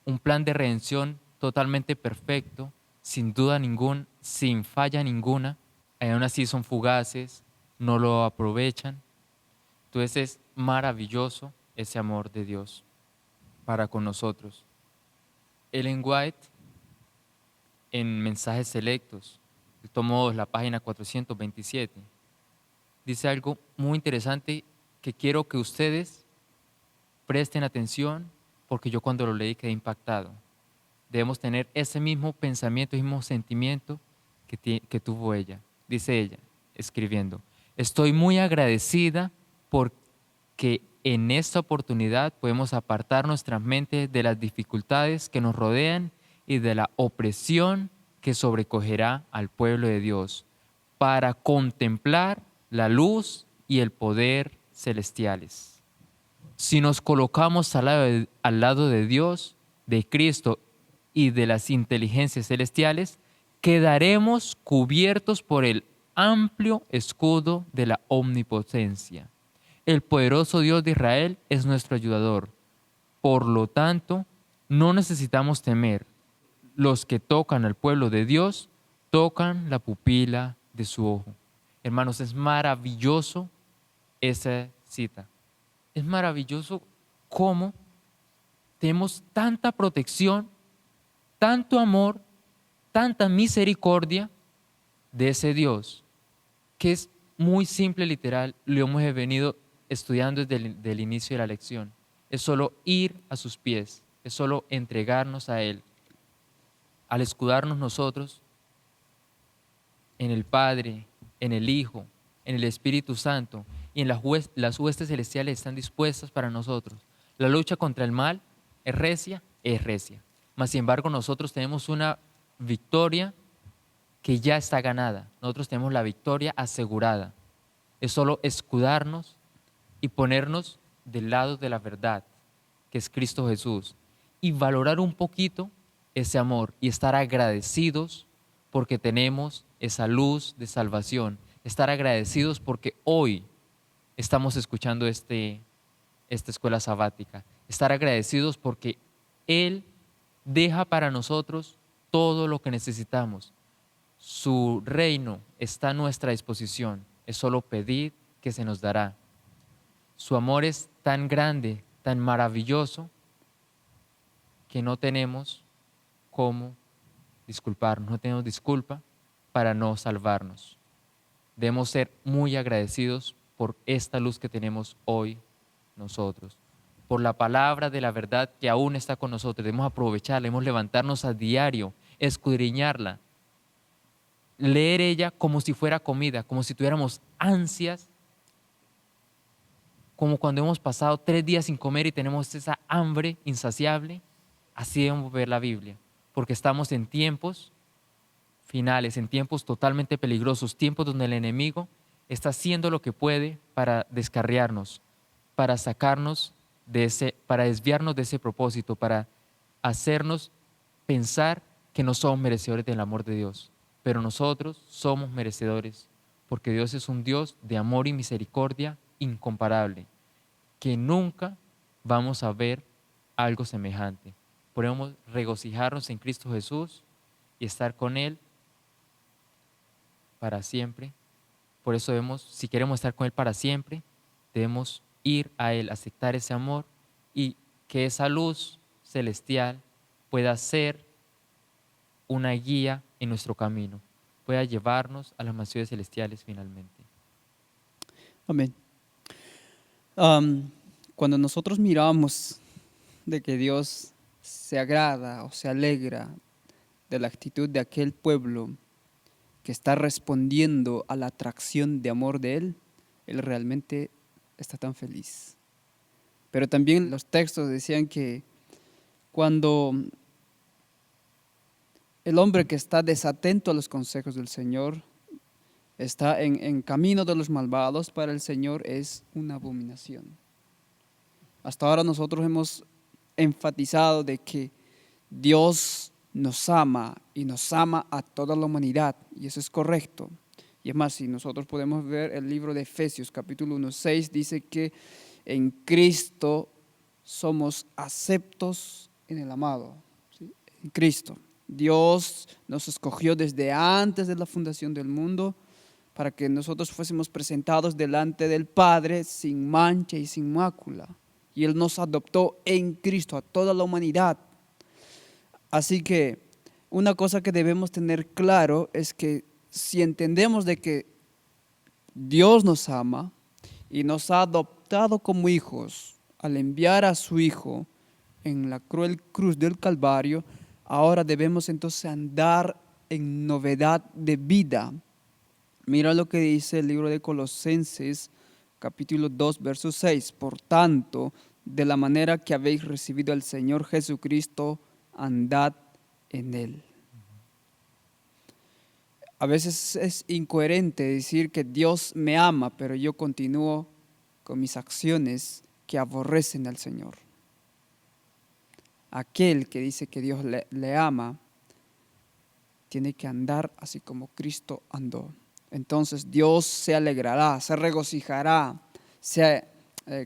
un plan de redención totalmente perfecto, sin duda ninguna, sin falla ninguna, aún así son fugaces, no lo aprovechan. Entonces es maravilloso ese amor de Dios para con nosotros. Ellen White, en Mensajes Selectos, el tomo 2, la página 427, dice algo muy interesante que quiero que ustedes presten atención, porque yo cuando lo leí quedé impactado. debemos tener ese mismo pensamiento, ese mismo sentimiento que tuvo ella. Dice ella, escribiendo, estoy muy agradecida porque en esta oportunidad podemos apartar nuestras mentes de las dificultades que nos rodean y de la opresión que sobrecogerá al pueblo de Dios para contemplar la luz y el poder celestiales. Si nos colocamos al lado de Dios, de Cristo y de las inteligencias celestiales, quedaremos cubiertos por el amplio escudo de la omnipotencia. El poderoso Dios de Israel es nuestro ayudador. Por lo tanto, no necesitamos temer. Los que tocan al pueblo de Dios tocan la pupila de su ojo. Hermanos, es maravilloso esa cita. Es maravilloso cómo tenemos tanta protección, tanto amor, tanta misericordia de ese Dios, que es muy simple, literal, lo hemos venido estudiando desde el inicio de la lección. Es solo ir a sus pies, es solo entregarnos a Él. Al escudarnos nosotros en el Padre, en el Hijo, en el Espíritu Santo y en las huestes celestiales están dispuestas para nosotros. La lucha contra el mal es recia, Mas, sin embargo, nosotros tenemos una victoria que ya está ganada. Nosotros tenemos la victoria asegurada. Es solo escudarnos y ponernos del lado de la verdad, que es Cristo Jesús, y valorar un poquito ese amor y estar agradecidos porque tenemos esa luz de salvación, estar agradecidos porque hoy estamos escuchando esta escuela sabática, estar agradecidos porque Él deja para nosotros todo lo que necesitamos. Su reino está a nuestra disposición, es solo pedir que se nos dará. Su amor es tan grande, tan maravilloso, que no tenemos cómo disculparnos, no tenemos disculpa para no salvarnos. Debemos ser muy agradecidos por esta luz que tenemos hoy nosotros, por la palabra de la verdad que aún está con nosotros. Debemos aprovecharla, debemos levantarnos a diario, escudriñarla, leer ella como si fuera comida, como si tuviéramos ansias, como cuando hemos pasado 3 días sin comer y tenemos esa hambre insaciable. Así debemos ver la Biblia, porque estamos en tiempos finales, en tiempos totalmente peligrosos, tiempos donde el enemigo está haciendo lo que puede para descarriarnos, para sacarnos para desviarnos de ese propósito, para hacernos pensar que no somos merecedores del amor de Dios. Pero nosotros somos merecedores, porque Dios es un Dios de amor y misericordia incomparable, que nunca vamos a ver algo semejante. Podemos regocijarnos en Cristo Jesús y estar con Él para siempre. Por eso si queremos estar con Él para siempre, debemos ir a Él, aceptar ese amor y que esa luz celestial pueda ser una guía en nuestro camino, pueda llevarnos a las mansiones celestiales finalmente. Amén. Cuando nosotros miramos de que Dios se agrada o se alegra de la actitud de aquel pueblo que está respondiendo a la atracción de amor de Él, Él realmente está tan feliz. Pero también los textos decían que cuando el hombre que está desatento a los consejos del Señor está en camino de los malvados, para el Señor es una abominación. Hasta ahora nosotros hemos enfatizado de que Dios nos ama y nos ama a toda la humanidad, y eso es correcto. Y es más, si nosotros podemos ver el libro de Efesios capítulo 1:6, dice que en Cristo somos aceptos en el amado, ¿sí? En Cristo. Dios nos escogió desde antes de la fundación del mundo para que nosotros fuésemos presentados delante del Padre sin mancha y sin mácula. Y Él nos adoptó en Cristo a toda la humanidad. Así que una cosa que debemos tener claro es que si entendemos de que Dios nos ama y nos ha adoptado como hijos al enviar a su Hijo en la cruel cruz del Calvario, Ahora debemos entonces andar en novedad de vida. Mira lo que dice el libro de Colosenses, capítulo 2, verso 6. Por tanto, de la manera que habéis recibido al Señor Jesucristo, andad en Él. A veces es incoherente decir que Dios me ama, pero yo continúo con mis acciones que aborrecen al Señor. Aquel que dice que Dios le ama, tiene que andar así como Cristo andó. Entonces Dios se alegrará, se regocijará,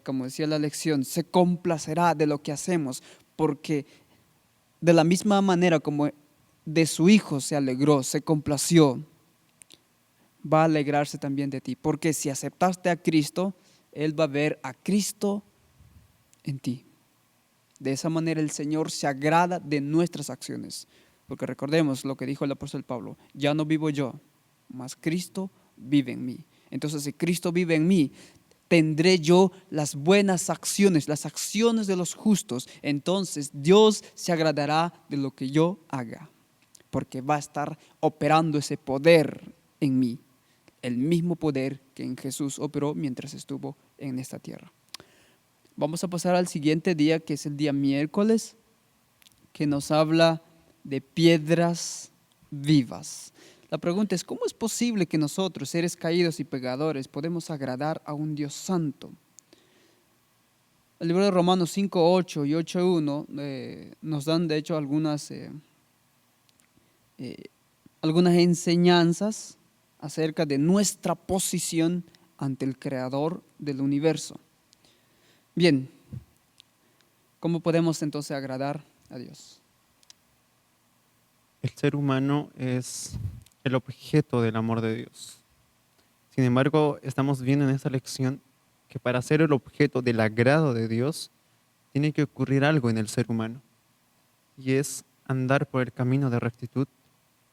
como decía la lección, se complacerá de lo que hacemos, porque de la misma manera como de su Hijo se alegró, se complació, va a alegrarse también de ti. Porque si aceptaste a Cristo, Él va a ver a Cristo en ti. De esa manera el Señor se agrada de nuestras acciones. Porque recordemos lo que dijo el apóstol Pablo, ya no vivo yo, mas Cristo vive en mí. Entonces, si Cristo vive en mí, tendré yo las buenas acciones, las acciones de los justos. Entonces Dios se agradará de lo que yo haga, porque va a estar operando ese poder en mí, el mismo poder que en Jesús operó mientras estuvo en esta tierra. Vamos a pasar al siguiente día, que es el día miércoles, que nos habla de piedras vivas. La pregunta es, ¿cómo es posible que nosotros, seres caídos y pecadores, podemos agradar a un Dios santo? El libro de Romanos 5:8 y 8:1 nos dan de hecho algunas enseñanzas acerca de nuestra posición ante el Creador del universo. Bien, ¿cómo podemos entonces agradar a Dios? El ser humano es el objeto del amor de Dios. Sin embargo, estamos viendo en esta lección que para ser el objeto del agrado de Dios, tiene que ocurrir algo en el ser humano. Y es andar por el camino de rectitud,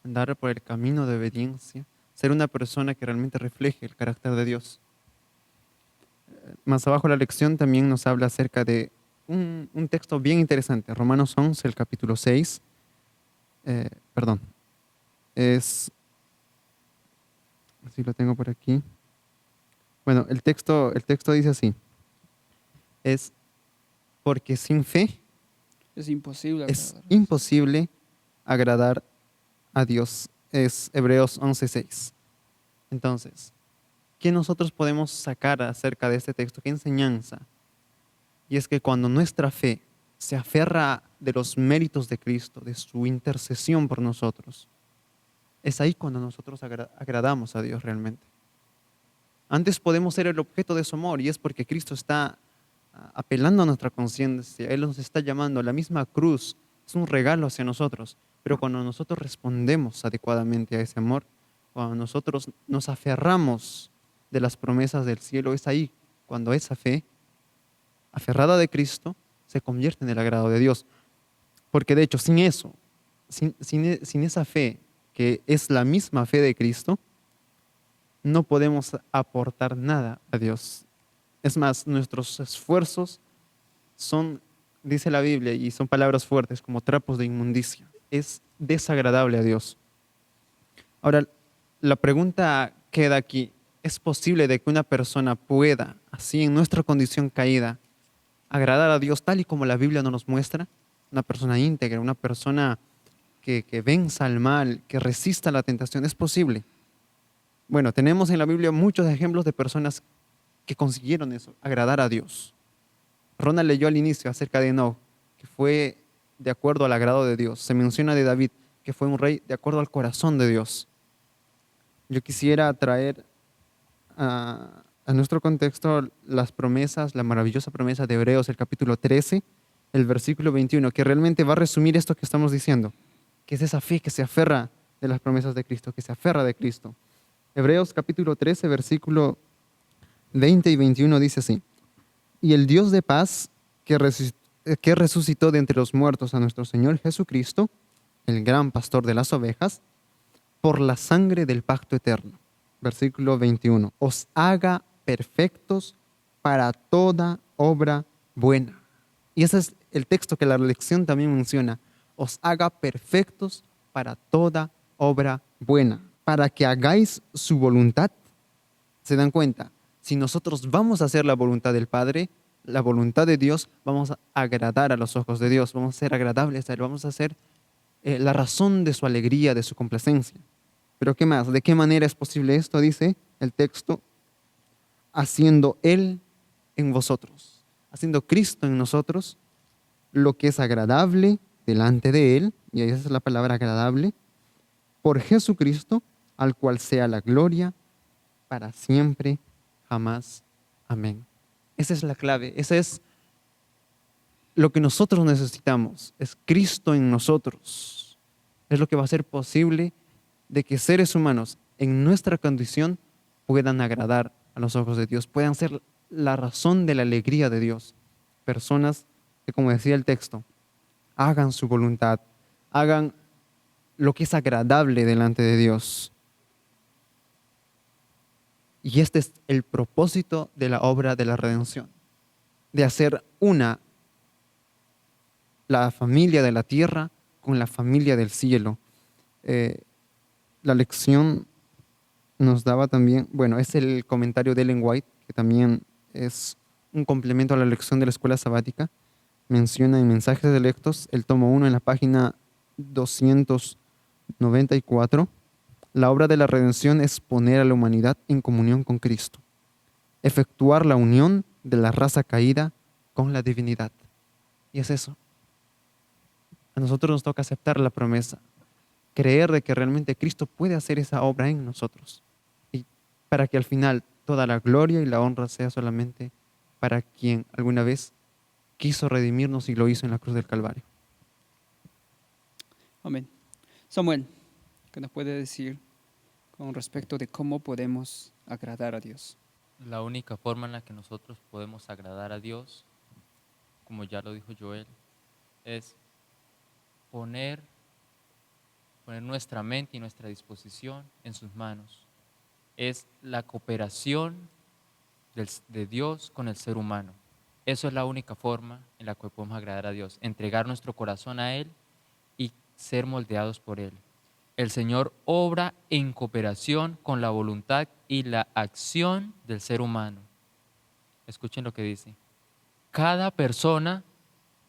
andar por el camino de obediencia, ser una persona que realmente refleje el carácter de Dios. Más abajo la lección también nos habla acerca de un texto bien interesante, Romanos 11, el capítulo 6. Así lo tengo por aquí. Bueno, el texto dice así, es porque sin fe Es imposible es agradar. imposible agradar a Dios. Es Hebreos 11:6. Entonces, ¿qué nosotros podemos sacar acerca de este texto? ¿Qué enseñanza? Y es que cuando nuestra fe se aferra de los méritos de Cristo, de su intercesión por nosotros, es ahí cuando nosotros agradamos a Dios realmente. Antes podemos ser el objeto de su amor y es porque Cristo está apelando a nuestra conciencia. Él nos está llamando. La misma cruz es un regalo hacia nosotros. Pero cuando nosotros respondemos adecuadamente a ese amor, cuando nosotros nos aferramos de las promesas del cielo, es ahí cuando esa fe, aferrada de Cristo, se convierte en el agrado de Dios. Porque de hecho, sin eso, sin esa fe, que es la misma fe de Cristo, no podemos aportar nada a Dios. Es más, nuestros esfuerzos son, dice la Biblia, y son palabras fuertes, como trapos de inmundicia. Es desagradable a Dios. Ahora, la pregunta queda aquí. ¿Es posible de que una persona pueda, así en nuestra condición caída, agradar a Dios tal y como la Biblia nos muestra? Una persona íntegra, una persona que venza al mal, que resista la tentación. ¿Es posible? Bueno, tenemos en la Biblia muchos ejemplos de personas que consiguieron eso, agradar a Dios. Ronald leyó al inicio acerca de Enoch, que fue de acuerdo al agrado de Dios. Se menciona de David, que fue un rey de acuerdo al corazón de Dios. Yo quisiera traer a nuestro contexto las promesas, la maravillosa promesa de Hebreos, el capítulo 13, el versículo 21, que realmente va a resumir esto que estamos diciendo, que es esa fe que se aferra de las promesas de Cristo, que se aferra de Cristo. Hebreos capítulo 13, versículo 20 y 21 dice así: y el Dios de paz que resucitó de entre los muertos a nuestro Señor Jesucristo, el gran pastor de las ovejas, por la sangre del pacto eterno, versículo 21, os haga perfectos para toda obra buena. Y ese es el texto que la lección también menciona, os haga perfectos para toda obra buena, para que hagáis su voluntad. ¿Se dan cuenta? Si nosotros vamos a hacer la voluntad del Padre, la voluntad de Dios, vamos a agradar a los ojos de Dios, vamos a ser agradables a Él, vamos a ser la razón de su alegría, de su complacencia. Pero ¿qué más? ¿De qué manera es posible esto? Dice el texto, haciendo Él en vosotros, haciendo Cristo en nosotros lo que es agradable delante de Él, y esa es la palabra agradable, por Jesucristo, al cual sea la gloria para siempre, jamás. Amén. Esa es la clave, esa es lo que nosotros necesitamos, es Cristo en nosotros. Es lo que va a hacer posible de que seres humanos en nuestra condición puedan agradar a los ojos de Dios, puedan ser la razón de la alegría de Dios. Personas que, como decía el texto, hagan su voluntad, hagan lo que es agradable delante de Dios. Y este es el propósito de la obra de la redención, de hacer una la familia de la tierra con la familia del cielo. La lección nos daba también, bueno, es el comentario de Ellen White, que también es un complemento a la lección de la escuela sabática. Menciona en Mensajes Selectos, el tomo 1, en la página 294, la obra de la redención es poner a la humanidad en comunión con Cristo, efectuar la unión de la raza caída con la divinidad. Y es eso. A nosotros nos toca aceptar la promesa, creer de que realmente Cristo puede hacer esa obra en nosotros. Y para que al final toda la gloria y la honra sea solamente para quien alguna vez quiso redimirnos y lo hizo en la cruz del Calvario. Amén. Samuel, ¿qué nos puede decir con respecto de cómo podemos agradar a Dios? La única forma en la que nosotros podemos agradar a Dios, como ya lo dijo Joel, es poner nuestra mente y nuestra disposición en sus manos. Es la cooperación de Dios con el ser humano. Eso es la única forma en la que podemos agradar a Dios, entregar nuestro corazón a Él y ser moldeados por Él. El Señor obra en cooperación con la voluntad y la acción del ser humano. Escuchen lo que dice. Cada persona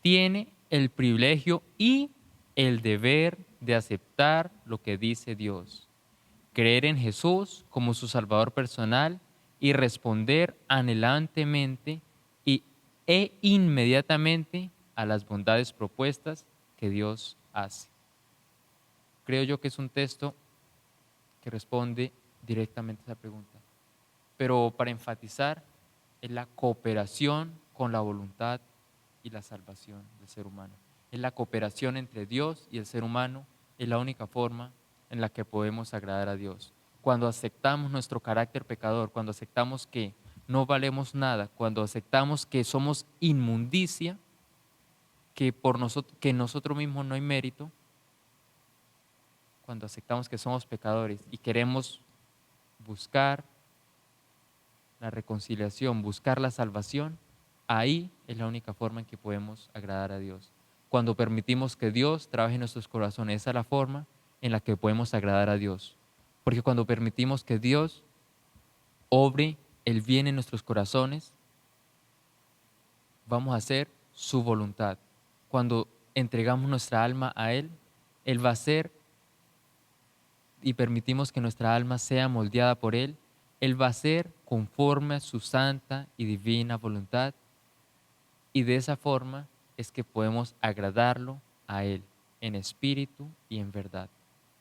tiene el privilegio y el deber de aceptar lo que dice Dios, creer en Jesús como su Salvador personal y responder anhelantemente e inmediatamente a las bondades propuestas que Dios hace. Creo yo que es un texto que responde directamente a esa pregunta. Pero para enfatizar, es la cooperación con la voluntad y la salvación del ser humano. Es la cooperación entre Dios y el ser humano, es la única forma en la que podemos agradar a Dios. Cuando aceptamos nuestro carácter pecador, cuando aceptamos que no valemos nada, cuando aceptamos que somos inmundicia, que que nosotros mismos no hay mérito, cuando aceptamos que somos pecadores y queremos buscar la reconciliación, buscar la salvación, ahí es la única forma en que podemos agradar a Dios. Cuando permitimos que Dios trabaje en nuestros corazones, esa es la forma en la que podemos agradar a Dios. Porque cuando permitimos que Dios obre el bien en nuestros corazones, vamos a hacer su voluntad. Cuando entregamos nuestra alma a Él, Él va a hacer y permitimos que nuestra alma sea moldeada por Él, Él va a ser conforme a su santa y divina voluntad, y de esa forma es que podemos agradarlo a Él en espíritu y en verdad.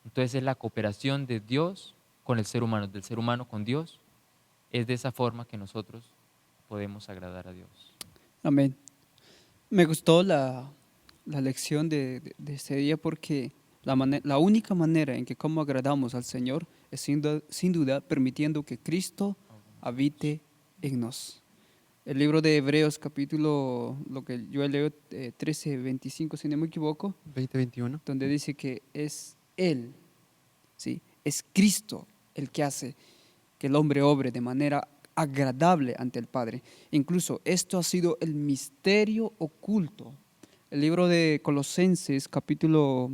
Entonces es la cooperación de Dios con el ser humano, del ser humano con Dios. Es de esa forma que nosotros podemos agradar a Dios. Amén. Me gustó la lección de este día porque la única manera en que cómo agradamos al Señor es sin duda permitiendo que Cristo habite en nos. El libro de Hebreos, capítulo, lo que yo leo, 13, 25, si no me equivoco, 20:21. donde dice que es Él, ¿sí? Es Cristo el que hace que el hombre obre de manera agradable ante el Padre. Incluso esto ha sido el misterio oculto, El libro de Colosenses, capítulo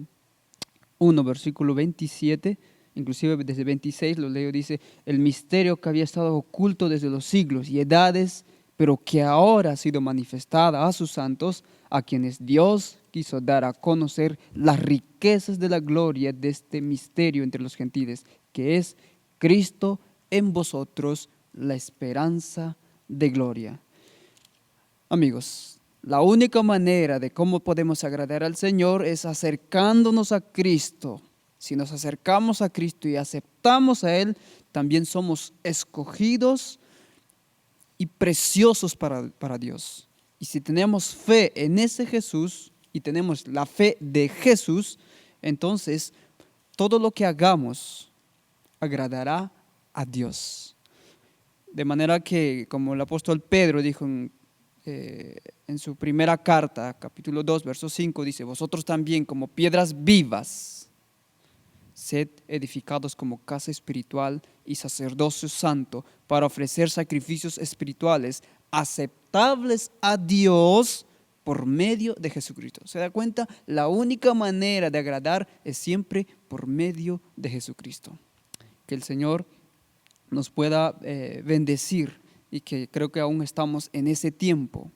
1, versículo 27, inclusive desde 26 lo leo, dice: el misterio que había estado oculto desde los siglos y edades, pero que ahora ha sido manifestada a sus santos, a quienes Dios quiso dar a conocer las riquezas de la gloria de este misterio entre los gentiles, que es Cristo en vosotros, la esperanza de gloria. Amigos, la única manera de cómo podemos agradar al Señor es acercándonos a Cristo. Si nos acercamos a Cristo y aceptamos a Él, también somos escogidos y preciosos para Dios. Y si tenemos fe en ese Jesús y tenemos la fe de Jesús, entonces todo lo que hagamos agradará a Dios. De manera que, como el apóstol Pedro dijo en su primera carta, capítulo 2, verso 5, dice: vosotros también, como piedras vivas, sed edificados como casa espiritual y sacerdocio santo, para ofrecer sacrificios espirituales aceptables a Dios por medio de Jesucristo. ¿Se da cuenta? La única manera de agradar es siempre por medio de Jesucristo. Que el Señor nos pueda bendecir, y que creo que aún estamos en ese tiempo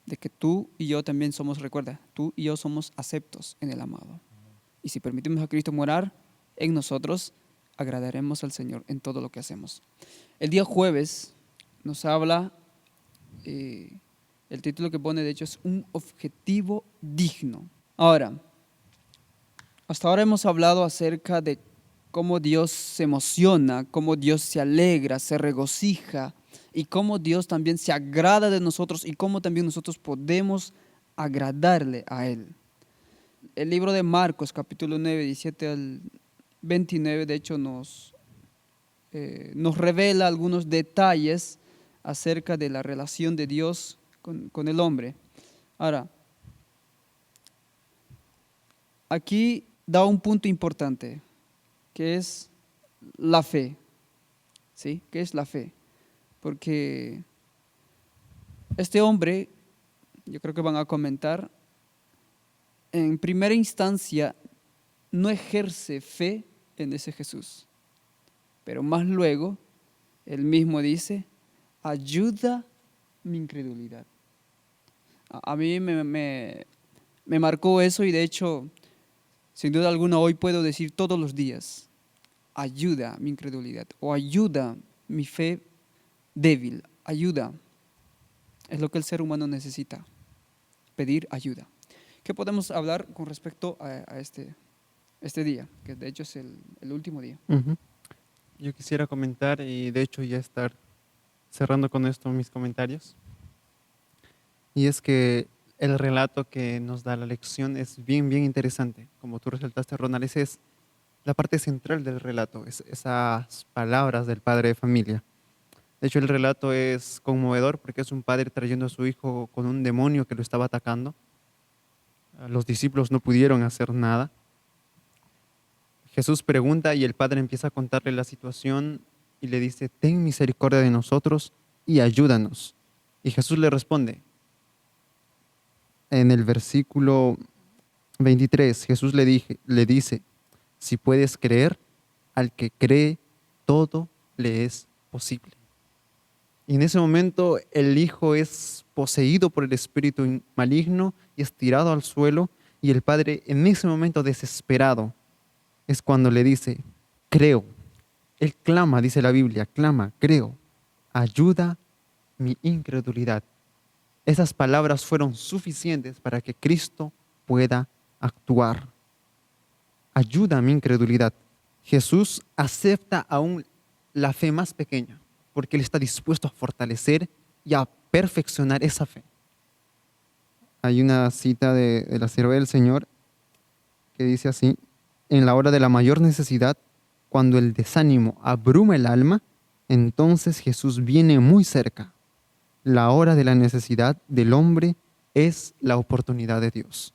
de que tú y yo también somos, recuerda, tú y yo somos aceptos en el amado. Y si permitimos a Cristo morar en nosotros, agradaremos al Señor en todo lo que hacemos. El día jueves nos habla, el título que pone de hecho es un objetivo digno. Ahora, hasta ahora hemos hablado acerca de cómo Dios se emociona, cómo Dios se alegra, se regocija, y cómo Dios también se agrada de nosotros y cómo también nosotros podemos agradarle a Él. El libro de Marcos, capítulo 9, 17 al 29, de hecho nos revela algunos detalles acerca de la relación de Dios con el hombre. Ahora, aquí da un punto importante, que es la fe. ¿Sí? ¿Qué es la fe? Porque este hombre, yo creo que van a comentar, en primera instancia no ejerce fe en ese Jesús, pero más luego él mismo dice: ayuda mi incredulidad. A mí me marcó eso, y de hecho, sin duda alguna, hoy puedo decir todos los días: ayuda mi incredulidad, o ayuda mi fe débil, ayuda. Es lo que el ser humano necesita, pedir ayuda. ¿Qué podemos hablar con respecto a este día? Que de hecho es el último día. Yo quisiera comentar, y de hecho ya estar cerrando con esto mis comentarios, y es que el relato que nos da la lección es bien interesante. Como tú resaltaste, Ronald, esa es la parte central del relato, esas palabras del padre de familia. De hecho, el relato es conmovedor porque es un padre trayendo a su hijo con un demonio que lo estaba atacando. Los discípulos no pudieron hacer nada. Jesús pregunta y el padre empieza a contarle la situación y le dice: ten misericordia de nosotros y ayúdanos. Y Jesús le responde, en el versículo 23, Jesús le dice: si puedes creer, al que cree, todo le es posible. Y en ese momento el hijo es poseído por el espíritu maligno y es tirado al suelo, y el padre, en ese momento desesperado, es cuando le dice: creo. Él clama, dice la Biblia, clama: creo, ayuda mi incredulidad. Esas palabras fueron suficientes para que Cristo pueda actuar. Ayuda mi incredulidad. Jesús acepta aún la fe más pequeña, porque Él está dispuesto a fortalecer y a perfeccionar esa fe. Hay una cita de la sierva del Señor que dice así: en la hora de la mayor necesidad, cuando el desánimo abruma el alma, entonces Jesús viene muy cerca. La hora de la necesidad del hombre es la oportunidad de Dios.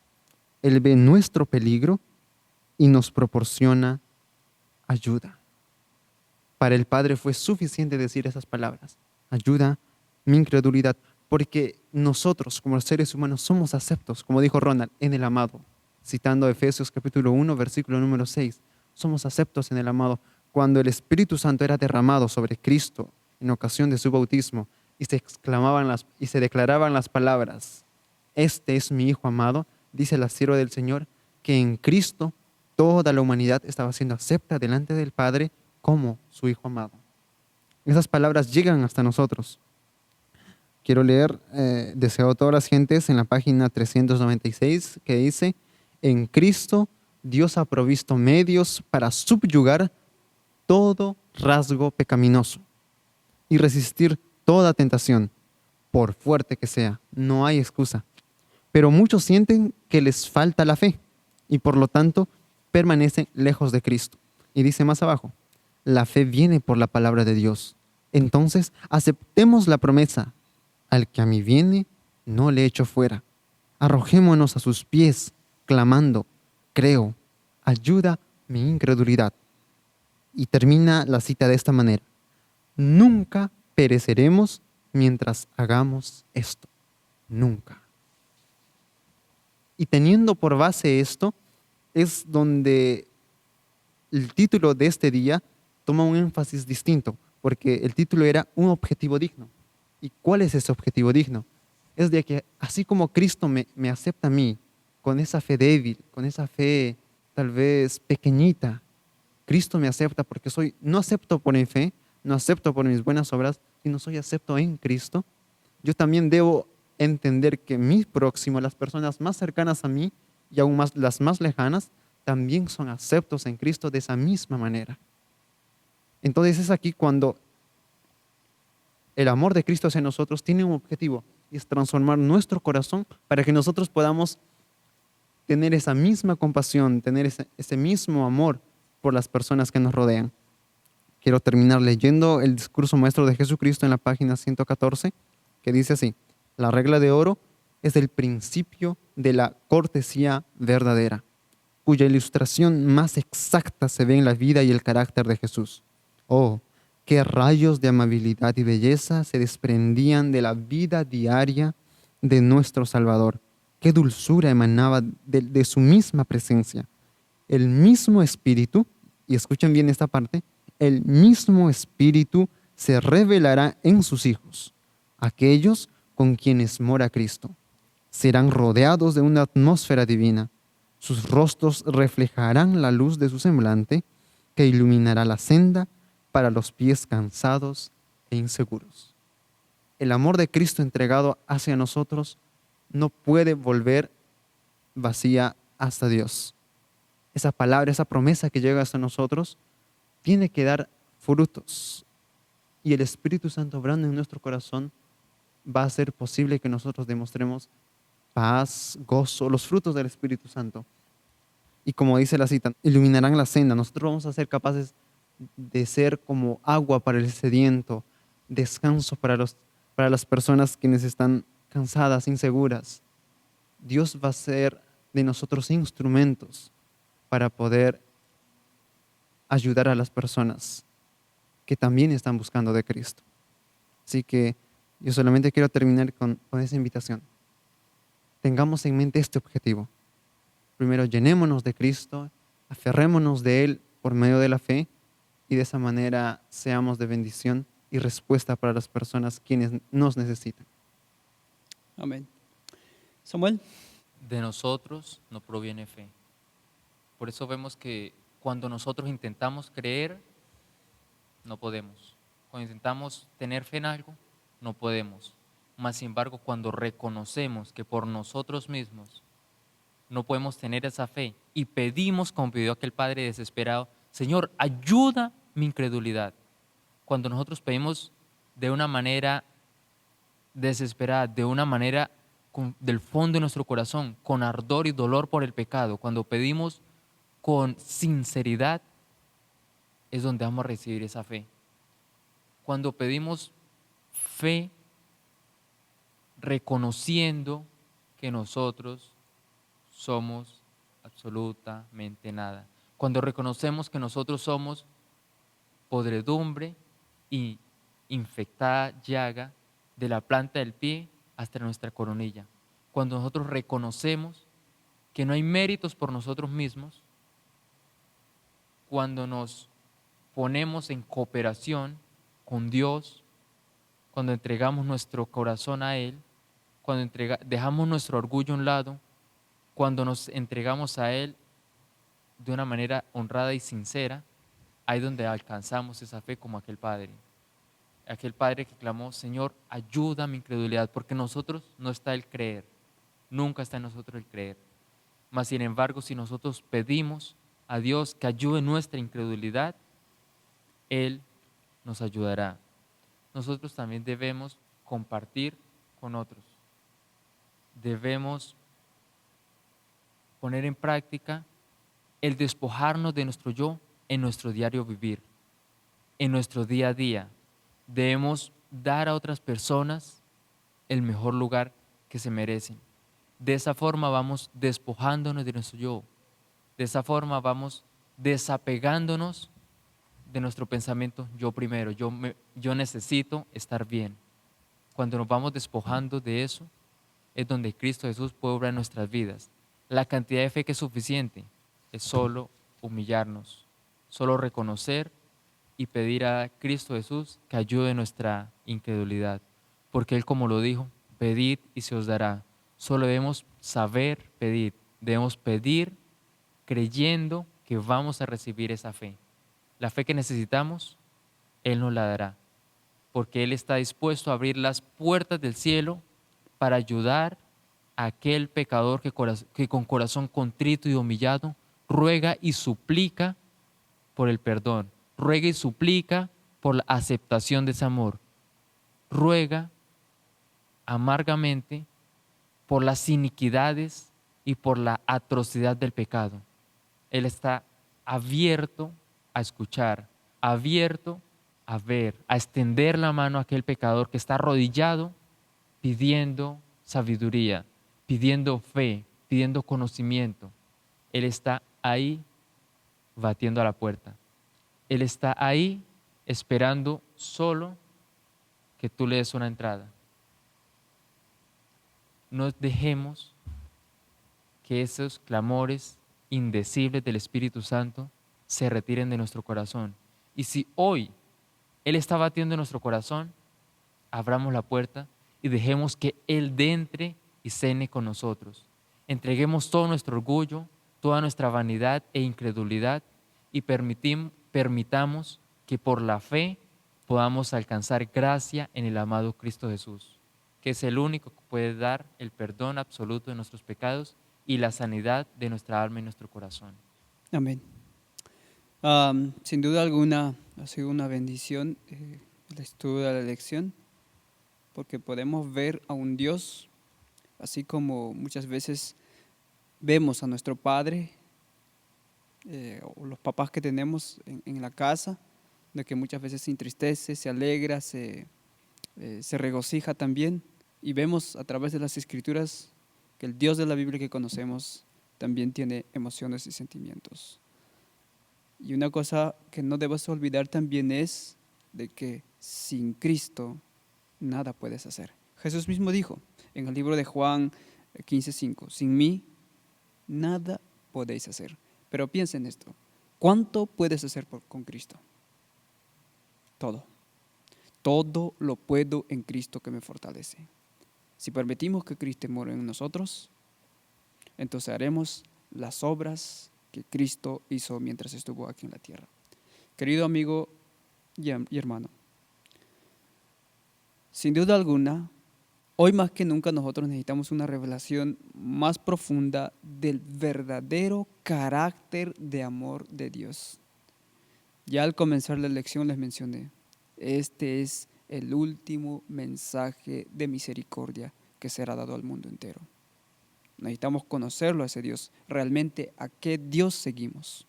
Él ve nuestro peligro y nos proporciona ayuda. Para el Padre fue suficiente decir esas palabras: ayuda mi incredulidad, porque nosotros como seres humanos somos aceptos, como dijo Ronald, en el amado, citando Efesios capítulo 1, versículo número 6. Somos aceptos en el amado. Cuando el Espíritu Santo era derramado sobre Cristo en ocasión de su bautismo y y se declaraban las palabras, este es mi Hijo amado, dice la sierva del Señor, que en Cristo toda la humanidad estaba siendo acepta delante del Padre como su Hijo amado. Esas palabras llegan hasta nosotros. Quiero leer, deseo a todas las gentes en la página 396 que dice, en Cristo Dios ha provisto medios para subyugar todo rasgo pecaminoso y resistir toda tentación, por fuerte que sea. No hay excusa. Pero muchos sienten que les falta la fe y por lo tanto permanecen lejos de Cristo. Y dice más abajo, la fe viene por la palabra de Dios. Entonces aceptemos la promesa. Al que a mí viene, no le echo fuera. Arrojémonos a sus pies, clamando, creo, ayuda mi incredulidad. Y termina la cita de esta manera. Nunca pereceremos mientras hagamos esto. Nunca. Y teniendo por base esto, es donde el título de este día toma un énfasis distinto, porque el título era un objetivo digno. ¿Y cuál es ese objetivo digno? Es de que así como Cristo me acepta a mí, con esa fe débil, con esa fe tal vez pequeñita, Cristo me acepta porque no acepto por mi fe, no acepto por mis buenas obras, sino soy acepto en Cristo. Yo también debo entender que mi próximo, las personas más cercanas a mí y aún más las más lejanas, también son aceptos en Cristo de esa misma manera. Entonces es aquí cuando el amor de Cristo hacia nosotros tiene un objetivo y es transformar nuestro corazón para que nosotros podamos tener esa misma compasión, tener ese mismo amor por las personas que nos rodean. Quiero terminar leyendo el discurso maestro de Jesucristo en la página 114, que dice así, la regla de oro es el principio de la cortesía verdadera, cuya ilustración más exacta se ve en la vida y el carácter de Jesús. Oh, qué rayos de amabilidad y belleza se desprendían de la vida diaria de nuestro Salvador. Qué dulzura emanaba de su misma presencia. El mismo Espíritu, y escuchen bien esta parte, el mismo Espíritu se revelará en sus hijos, aquellos con quienes mora Cristo. Serán rodeados de una atmósfera divina. Sus rostros reflejarán la luz de su semblante, que iluminará la senda para los pies cansados e inseguros. El amor de Cristo entregado hacia nosotros no puede volver vacía hasta Dios. Esa palabra, esa promesa que llega hasta nosotros, tiene que dar frutos. Y el Espíritu Santo obrando en nuestro corazón va a hacer posible que nosotros demostremos paz, gozo, los frutos del Espíritu Santo. Y como dice la cita, iluminarán la senda. Nosotros vamos a ser capaces de ser como agua para el sediento, descanso para las personas quienes están cansadas, inseguras. Dios va a ser de nosotros instrumentos para poder ayudar a las personas que también están buscando de Cristo. Así que yo solamente quiero terminar con esa invitación. Tengamos en mente este objetivo. Primero, llenémonos de Cristo, aferrémonos de Él por medio de la fe y de esa manera seamos de bendición y respuesta para las personas quienes nos necesitan. Amén. Samuel. De nosotros no proviene fe. Por eso vemos que cuando nosotros intentamos creer, no podemos. Cuando intentamos tener fe en algo, no podemos. Mas, sin embargo, cuando reconocemos que por nosotros mismos no podemos tener esa fe y pedimos, como pidió aquel padre desesperado, Señor, ayuda mi incredulidad. Cuando nosotros pedimos de una manera desesperada, de una manera del fondo de nuestro corazón, con ardor y dolor por el pecado, cuando pedimos con sinceridad, es donde vamos a recibir esa fe. Cuando pedimos fe, reconociendo que nosotros somos absolutamente nada. Cuando reconocemos que nosotros somos podredumbre y infectada llaga de la planta del pie hasta nuestra coronilla. Cuando nosotros reconocemos que no hay méritos por nosotros mismos, cuando nos ponemos en cooperación con Dios, cuando entregamos nuestro corazón a Él, cuando dejamos nuestro orgullo a un lado, cuando nos entregamos a Él de una manera honrada y sincera, ahí donde alcanzamos esa fe como aquel padre que clamó, Señor, ayuda a mi incredulidad, porque en nosotros no está el creer, nunca está en nosotros el creer. Mas sin embargo, si nosotros pedimos a Dios que ayude nuestra incredulidad, Él nos ayudará. Nosotros también debemos compartir con otros. Debemos poner en práctica el despojarnos de nuestro yo en nuestro diario vivir, en nuestro día a día. Debemos dar a otras personas el mejor lugar que se merecen. De esa forma vamos despojándonos de nuestro yo. De esa forma vamos desapegándonos de nuestro pensamiento yo primero, yo necesito estar bien. Cuando nos vamos despojando de eso, es donde Cristo Jesús puede obrar en nuestras vidas. La cantidad de fe que es suficiente es solo humillarnos, solo reconocer y pedir a Cristo Jesús que ayude nuestra incredulidad. Porque Él, como lo dijo, pedid y se os dará. Solo debemos saber pedir, debemos pedir creyendo que vamos a recibir esa fe. La fe que necesitamos, Él nos la dará, porque Él está dispuesto a abrir las puertas del cielo para ayudar a aquel pecador que con corazón contrito y humillado ruega y suplica por el perdón, ruega y suplica por la aceptación de ese amor, ruega amargamente por las iniquidades y por la atrocidad del pecado. Él está abierto a escuchar, abierto a ver, a extender la mano a aquel pecador que está arrodillado pidiendo sabiduría, pidiendo fe, pidiendo conocimiento. Él está ahí batiendo a la puerta. Él está ahí esperando solo que tú le des una entrada. No dejemos que esos clamores indecibles del Espíritu Santo se retiren de nuestro corazón. Y si hoy Él está batiendo en nuestro corazón, abramos la puerta y dejemos que Él entre y cene con nosotros. Entreguemos todo nuestro orgullo, toda nuestra vanidad e incredulidad y permitamos que por la fe podamos alcanzar gracia en el amado Cristo Jesús, que es el único que puede dar el perdón absoluto de nuestros pecados y la sanidad de nuestra alma y nuestro corazón. Amén. Sin duda alguna ha sido una bendición el estudio de la lección, porque podemos ver a un Dios, así como muchas veces vemos a nuestro Padre o los papás que tenemos en la casa, de que muchas veces se entristece, se alegra, se regocija también, y vemos a través de las Escrituras que el Dios de la Biblia que conocemos también tiene emociones y sentimientos. Y una cosa que no debes olvidar también es de que sin Cristo nada puedes hacer. Jesús mismo dijo en el libro de Juan 15:5, sin mí nada podéis hacer. Pero piensa en esto, ¿cuánto puedes hacer con Cristo? Todo. Todo lo puedo en Cristo que me fortalece. Si permitimos que Cristo more en nosotros, entonces haremos las obras que Cristo hizo mientras estuvo aquí en la tierra. Querido amigo y hermano, sin duda alguna, hoy más que nunca nosotros necesitamos una revelación más profunda del verdadero carácter de amor de Dios. Ya al comenzar la lección les mencioné, este es el último mensaje de misericordia que será dado al mundo entero. Necesitamos conocerlo a ese Dios, realmente a qué Dios seguimos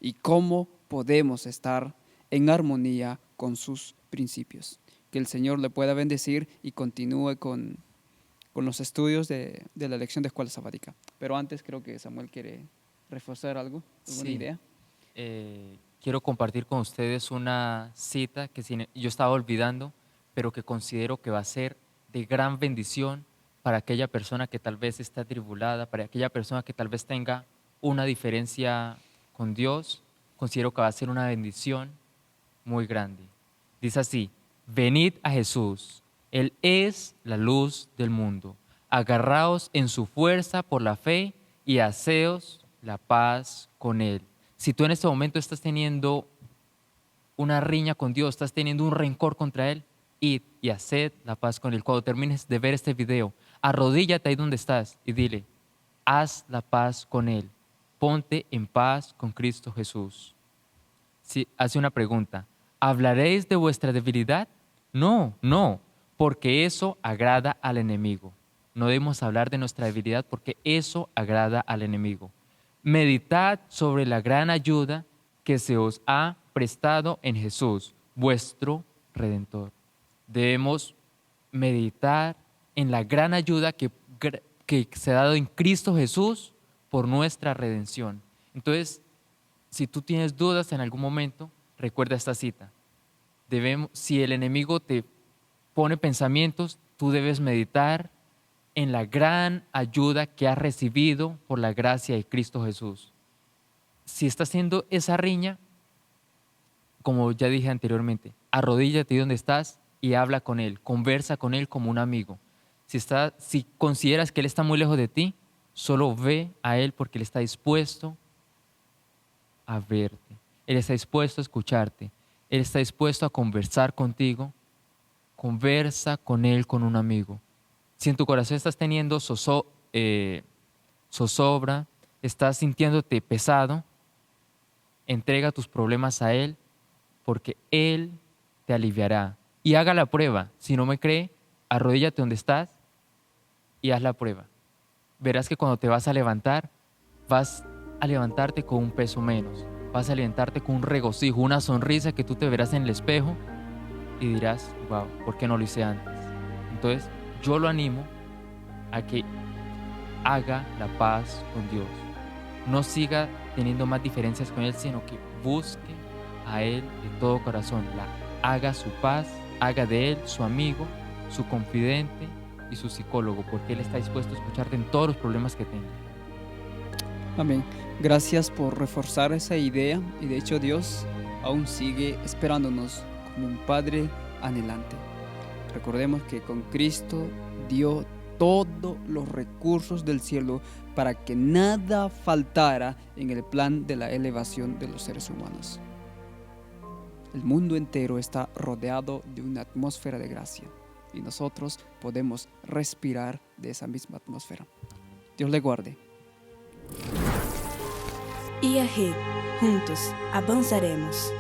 y cómo podemos estar en armonía con sus principios. Que el Señor le pueda bendecir y continúe con los estudios de la lección de escuela sabática. Pero antes creo que Samuel quiere reforzar alguna idea. Quiero compartir con ustedes una cita que yo estaba olvidando, pero que considero que va a ser de gran bendición para aquella persona que tal vez está atribulada, para aquella persona que tal vez tenga una diferencia con Dios. Considero que va a ser una bendición muy grande. Dice así: venid a Jesús, Él es la luz del mundo. Agarraos en su fuerza por la fe y haceos la paz con Él. Si tú en este momento estás teniendo una riña con Dios, estás teniendo un rencor contra Él, id y haced la paz con Él. Cuando termines de ver este video, arrodíllate ahí donde estás y dile: haz la paz con Él. Ponte en paz con Cristo Jesús. Sí, hace una pregunta: ¿hablaréis de vuestra debilidad? No, no, porque eso agrada al enemigo. No debemos hablar de nuestra debilidad porque eso agrada al enemigo. Meditad sobre la gran ayuda que se os ha prestado en Jesús, vuestro Redentor. Debemos meditar en la gran ayuda que se ha dado en Cristo Jesús por nuestra redención. Entonces, si tú tienes dudas en algún momento, recuerda esta cita. Si el enemigo te pone pensamientos, tú debes meditar en la gran ayuda que has recibido por la gracia de Cristo Jesús. Si estás haciendo esa riña, como ya dije anteriormente, arrodíllate donde estás y habla con Él, conversa con Él como un amigo. Si consideras que Él está muy lejos de ti, solo ve a Él porque Él está dispuesto a verte. Él está dispuesto a escucharte. Él está dispuesto a conversar contigo. Conversa con Él, con un amigo. Si en tu corazón estás teniendo zozobra, estás sintiéndote pesado, entrega tus problemas a Él porque Él te aliviará. Y haga la prueba. Si no me cree, arrodíllate donde estás y haz la prueba. Verás que cuando te vas a levantarte con un peso menos. Vas a levantarte con un regocijo, una sonrisa que tú te verás en el espejo y dirás: wow, ¿por qué no lo hice antes? Entonces, yo lo animo a que haga la paz con Dios. No siga teniendo más diferencias con Él, sino que busque a Él de todo corazón. Haga su paz, haga de Él su amigo, su confidente y su psicólogo, porque Él está dispuesto a escucharte en todos los problemas que tengas. Amén. Gracias por reforzar esa idea, y de hecho Dios aún sigue esperándonos como un Padre anhelante. Recordemos que con Cristo dio todos los recursos del cielo para que nada faltara en el plan de la elevación de los seres humanos. El mundo entero está rodeado de una atmósfera de gracia y nosotros podemos respirar de esa misma atmósfera. Dios le guarde. IAG, juntos avanzaremos.